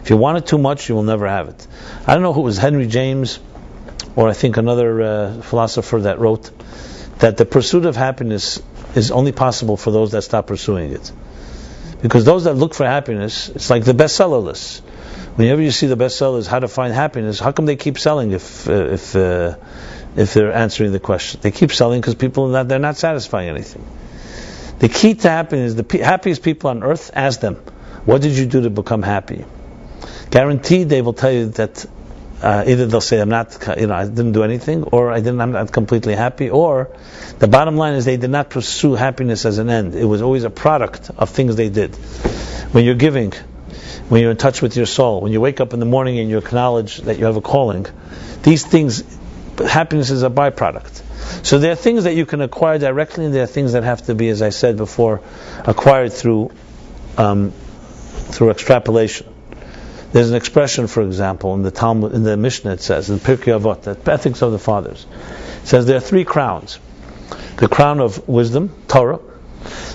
A: If you want it too much, you will never have it. I don't know who it was, Henry James, or I think another philosopher that wrote that the pursuit of happiness is only possible for those that stop pursuing it. Because those that look for happiness, it's like the bestseller list. Whenever you see the bestsellers, how to find happiness, how come they keep selling if they're answering the question? They keep selling because they're not satisfying anything. The key to happiness, the happiest people on earth, ask them, what did you do to become happy? Guaranteed they will tell you that either they'll say, I didn't do anything, or I'm not completely happy, or the bottom line is they did not pursue happiness as an end. It was always a product of things they did. When you're giving, when you're in touch with your soul, when you wake up in the morning and you acknowledge that you have a calling, these things, happiness is a byproduct. So there are things that you can acquire directly, and there are things that have to be, as I said before, acquired through extrapolation. There's an expression, for example, in the Talmud, in the Mishnah, it says, in Pirkei Avot, the Ethics of the Fathers, it says there are 3 crowns. The crown of wisdom, Torah,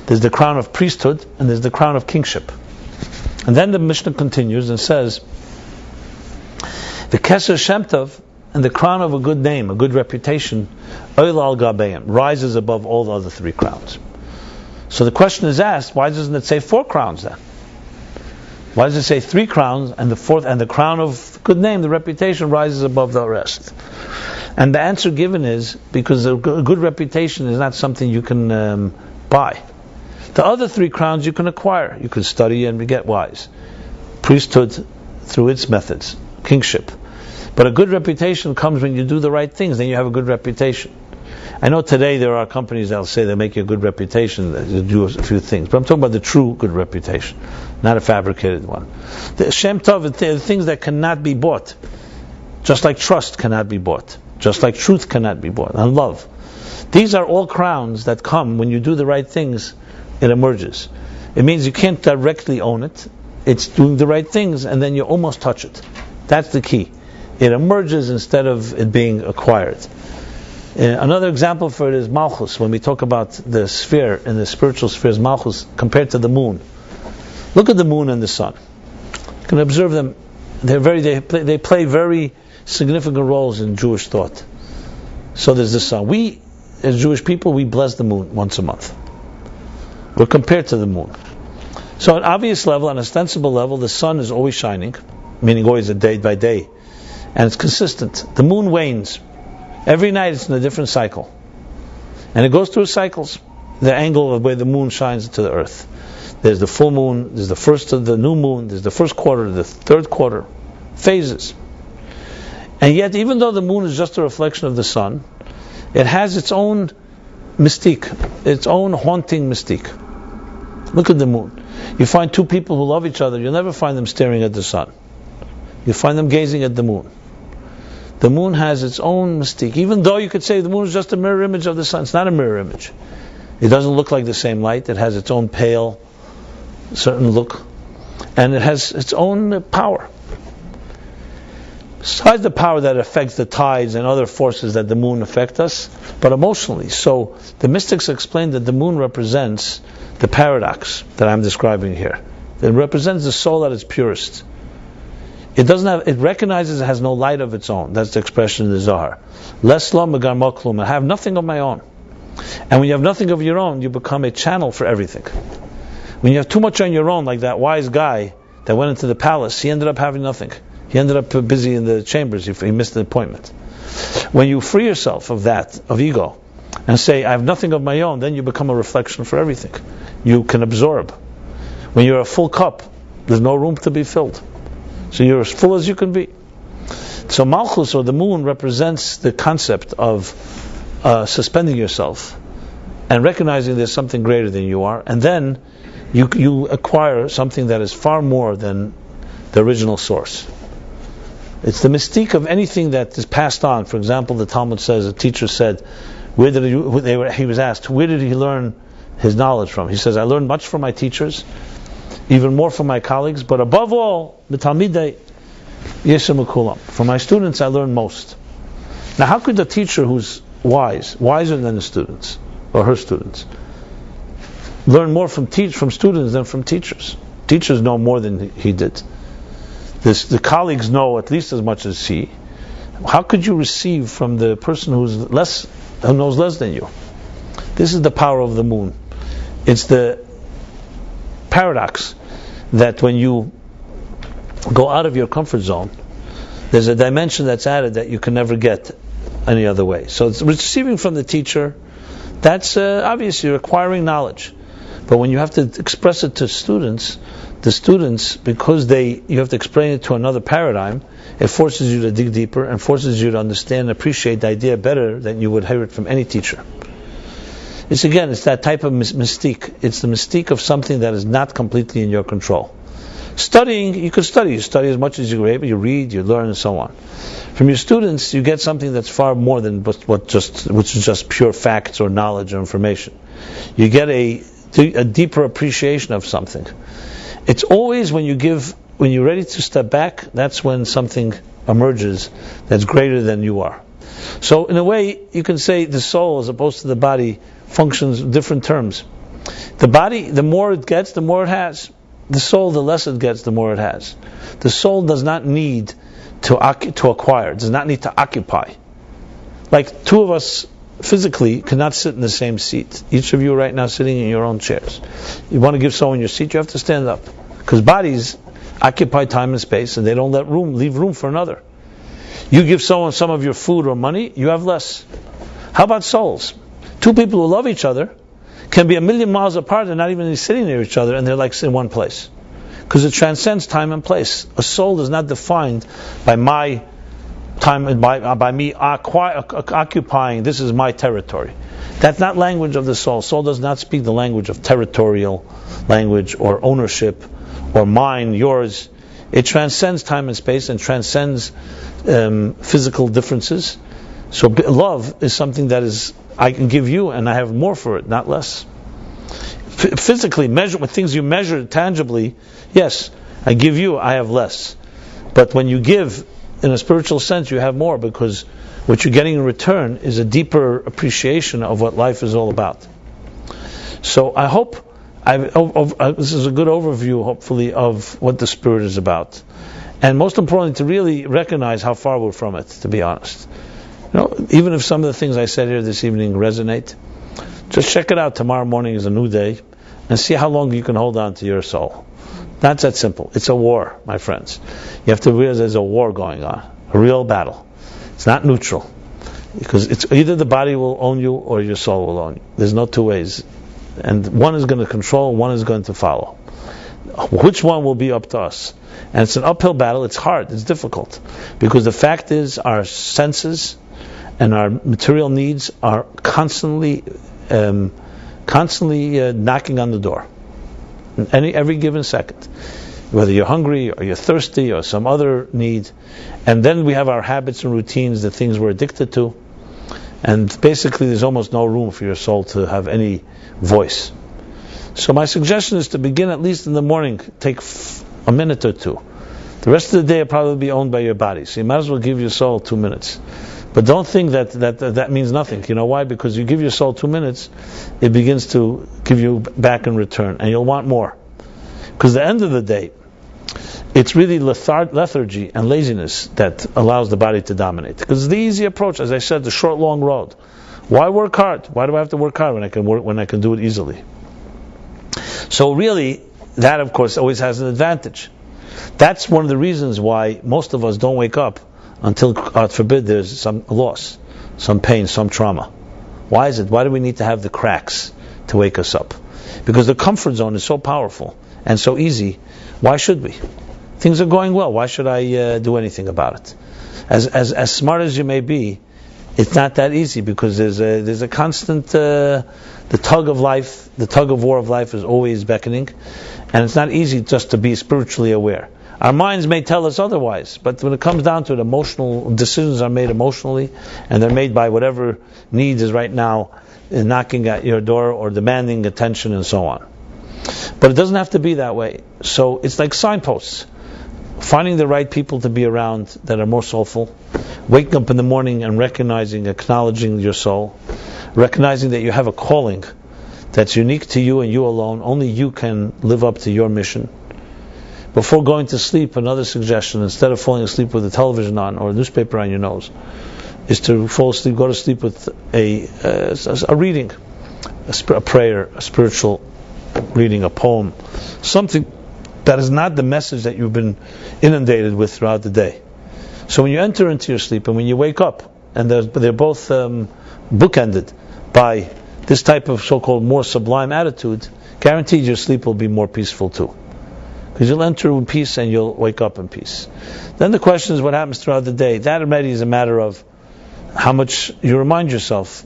A: there's the crown of priesthood, and there's the crown of kingship. And then the Mishnah continues and says, the Keser Shem Tov, and the crown of a good name, a good reputation, Oil al Gabeim, rises above all the other 3 crowns. So the question is asked, why doesn't it say 4 crowns then? Why does it say 3 crowns and the 4th, and the crown of good name, the reputation, rises above the rest? And the answer given is because a good reputation is not something you can buy. The other 3 crowns you can acquire. You can study and get wise. Priesthood through its methods. Kingship. But a good reputation comes when you do the right things, then you have a good reputation. I know today there are companies that will say they make you a good reputation, they do a few things, but I'm talking about the true good reputation, not a fabricated one. The Shem Tov, the things that cannot be bought, just like trust cannot be bought, just like truth cannot be bought, and love. These are all crowns that come when you do the right things, it emerges. It means you can't directly own it, it's doing the right things, and then you almost touch it. That's the key. It emerges instead of it being acquired. Another example for it is Malchus. When we talk about the sphere, in the spiritual spheres, Malchus compared to the moon. Look at the moon and the sun. You can observe them. They play very significant roles in Jewish thought. So there's the sun. We, as Jewish people, we bless the moon once a month. We're compared to the moon. So at an obvious level, on an ostensible level, the sun is always shining, meaning always a day by day, and it's consistent. The moon wanes. Every night it's in a different cycle. And it goes through cycles. The angle of where the moon shines into the earth. There's the full moon, there's the first of the new moon, there's the first quarter, the third quarter. Phases. And yet, even though the moon is just a reflection of the sun, it has its own mystique, its own haunting mystique. Look at the moon. You find two people who love each other, you'll never find them staring at the sun. You find them gazing at the moon. The moon has its own mystique. Even though you could say the moon is just a mirror image of the sun, it's not a mirror image. It doesn't look like the same light. It has its own pale, certain look. And it has its own power. Besides the power that affects the tides and other forces that the moon affect us, but emotionally. So the mystics explain that the moon represents the paradox that I'm describing here. It represents the soul at its purest. It doesn't have. It recognizes it has no light of its own. That's the expression in the Zohar. Lesla megar moklum. I have nothing of my own. And when you have nothing of your own, you become a channel for everything. When you have too much on your own, like that wise guy that went into the palace, he ended up having nothing. He ended up busy in the chambers. He missed the appointment. When you free yourself of that, of ego, and say, I have nothing of my own, then you become a reflection for everything. You can absorb. When you're a full cup, there's no room to be filled. So you're as full as you can be. So Malchus, or the moon, represents the concept of suspending yourself and recognizing there's something greater than you are, and then you acquire something that is far more than the original source. It's the mystique of anything that is passed on. For example, the Talmud says, a teacher said, he was asked, where did he learn his knowledge from? He says, I learned much from my teachers, even more from my colleagues, but above all, b'talmidei yeshem ukulam. From my students, I learn most. Now, how could a teacher who's wiser than the students or her students, learn more from students than from teachers? Teachers know more than he did. The colleagues know at least as much as he. How could you receive from the person who knows less than you? This is the power of the moon. It's the paradox that when you go out of your comfort zone, there's a dimension that's added that you can never get any other way. So it's receiving from the teacher, that's obviously you're acquiring knowledge. But when you have to express it to students, the students, because you have to explain it to another paradigm, it forces you to dig deeper and forces you to understand and appreciate the idea better than you would hear it from any teacher. It's that type of mystique. It's the mystique of something that is not completely in your control. Studying, you could study. You study as much as you're able. You read, you learn, and so on. From your students, you get something that's far more than which is just pure facts or knowledge or information. You get a deeper appreciation of something. It's always when you're ready to step back, that's when something emerges that's greater than you are. So in a way, you can say the soul, as opposed to the body, functions in different terms. The body, the more it gets, the more it has. The soul, the less it gets, the more it has. The soul does not need to acquire, does not need to occupy. Like two of us physically cannot sit in the same seat. Each of you right now sitting in your own chairs. You want to give someone your seat, you have to stand up. Because bodies occupy time and space, and they don't leave room for another. You give someone some of your food or money, you have less. How about souls? Two people who love each other can be 1,000,000 miles apart and not even sitting near each other, and they're like in one place. Because it transcends time and place. A soul is not defined by my time by me occupying, this is my territory. That's not language of the soul. Soul does not speak the language of territorial language or ownership or mine, yours. It transcends time and space and transcends physical differences. So love is something that is, I can give you and I have more for it, not less. Physically, measure with things you measure tangibly, yes, I give you, I have less. But when you give, in a spiritual sense, you have more, because what you're getting in return is a deeper appreciation of what life is all about. So I hope this is a good overview, hopefully, of what the Spirit is about. And most importantly, to really recognize how far we're from it, to be honest. Even if some of the things I said here this evening resonate, just check it out. Tomorrow morning is a new day, and see how long you can hold on to your soul. Not that simple. It's a war, my friends. You have to realize there's a war going on, a real battle. It's not neutral, because it's either the body will own you or your soul will own you. There's no two ways, and one is going to control, one is going to follow. Which one will be up to us? And it's an uphill battle. It's hard. It's difficult, because the fact is our senses and our material needs are constantly knocking on the door. Every given second, whether you're hungry or you're thirsty or some other need. And then we have our habits and routines, the things we're addicted to, and basically there's almost no room for your soul to have any voice. So my suggestion is to begin at least in the morning. Take a minute or two. The rest of the day will probably be owned by your body, so you might as well give your soul 2 minutes. But don't think that means nothing. You know why? Because you give your soul 2 minutes, it begins to give you back in return, and you'll want more. Because at the end of the day, it's really lethargy and laziness that allows the body to dominate. Because it's the easy approach, as I said, the short, long road. Why work hard? Why do I have to work hard when I can do it easily? So really, that of course always has an advantage. That's one of the reasons why most of us don't wake up until, God forbid, there's some loss, some pain, some trauma. Why is it? Why do we need to have the cracks to wake us up? Because the comfort zone is so powerful and so easy. Why should we? Things are going well. Why should I do anything about it? As smart as you may be, it's not that easy, because there's a constant the tug of life, the tug of war of life is always beckoning, and it's not easy just to be spiritually aware. Our minds may tell us otherwise, but when it comes down to it, emotional decisions are made emotionally, and they're made by whatever need is right now knocking at your door or demanding attention and so on. But it doesn't have to be that way. So it's like signposts. Finding the right people to be around that are more soulful, waking up in the morning and recognizing, acknowledging your soul, recognizing that you have a calling that's unique to you and you alone. Only you can live up to your mission. Before going to sleep, another suggestion, instead of falling asleep with the television on or a newspaper on your nose, is to go to sleep with a reading, a prayer, a spiritual reading, a poem, something that is not the message that you've been inundated with throughout the day. So when you enter into your sleep and when you wake up, and they're both bookended by this type of so-called more sublime attitude, guaranteed your sleep will be more peaceful too. Because you'll enter in peace and you'll wake up in peace. Then the question is what happens throughout the day. That already is a matter of how much you remind yourself.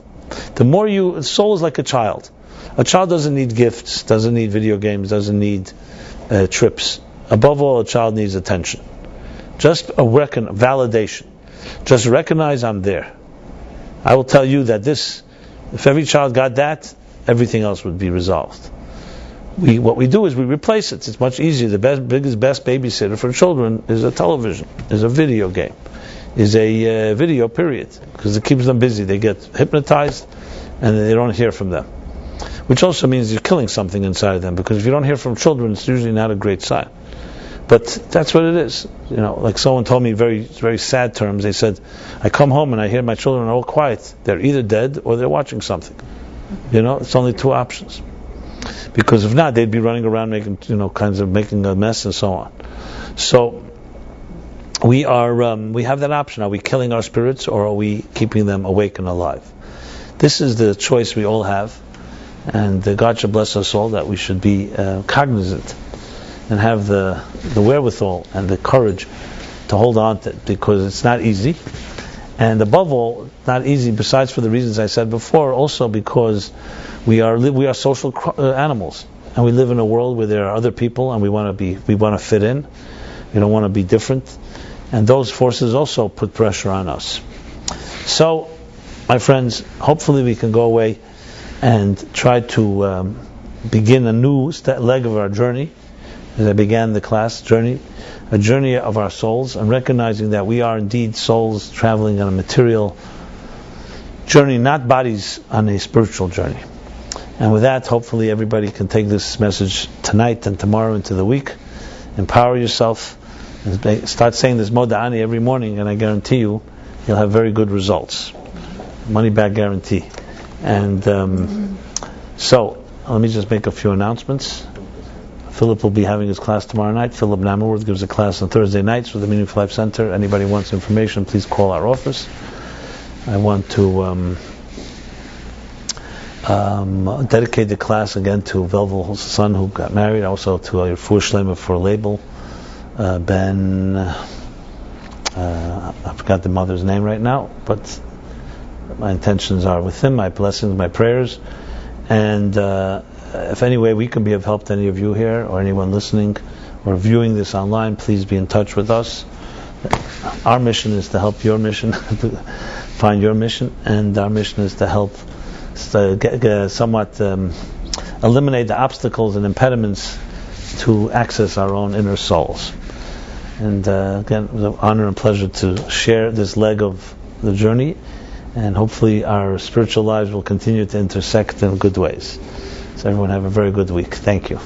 A: The more soul is like a child. A child doesn't need gifts, doesn't need video games, doesn't need trips. Above all, a child needs attention. Just validation. Just recognize I'm there. I will tell you that if every child got that, everything else would be resolved. What we do is we replace it. It's much easier. The best babysitter for children is a television, is a video game, is a video period, because it keeps them busy. They get hypnotized and they don't hear from them. Which also means you're killing something inside of them, because if you don't hear from children, it's usually not a great sign. But that's what it is. Like someone told me very, very sad terms. They said, I come home and I hear my children are all quiet. They're either dead or they're watching something. It's only two options. Because if not, they'd be running around making a mess and so on. So we have that option. Are we killing our spirits, or are we keeping them awake and alive? This is the choice we all have, and God should bless us all that we should be cognizant and have the wherewithal and the courage to hold on to it, because it's not easy. And above all, not easy besides for the reasons I said before, also because we are social animals, and we live in a world where there are other people, and we want to fit in. We don't want to be different, and those forces also put pressure on us. So, my friends, hopefully we can go away and try to begin a new leg of our journey, as I began the class journey, a journey of our souls, and recognizing that we are indeed souls traveling on a material journey, not bodies on a spiritual journey. And with that, hopefully everybody can take this message tonight and tomorrow into the week. Empower yourself and start saying this Moda'ani every morning, and I guarantee you'll have very good results. Money back guarantee. And so, let me just make a few announcements. Philip will be having his class tomorrow night. Philip Namerworth gives a class on Thursday nights with the Meaningful Life Center. Anybody wants information, please call our office. I want to dedicate the class again to Velvel's son who got married, also to Yirfuh Shlema for label. Ben, I forgot the mother's name right now, but my intentions are with him, my blessings, my prayers. And if any way we can be of help to any of you here, or anyone listening or viewing this online, please be in touch with us. Our mission is to help your mission, find your mission, and our mission is to help somewhat eliminate the obstacles and impediments to access our own inner souls. And again, it was an honor and pleasure to share this leg of the journey, and hopefully our spiritual lives will continue to intersect in good ways. So everyone have a very good week. Thank you.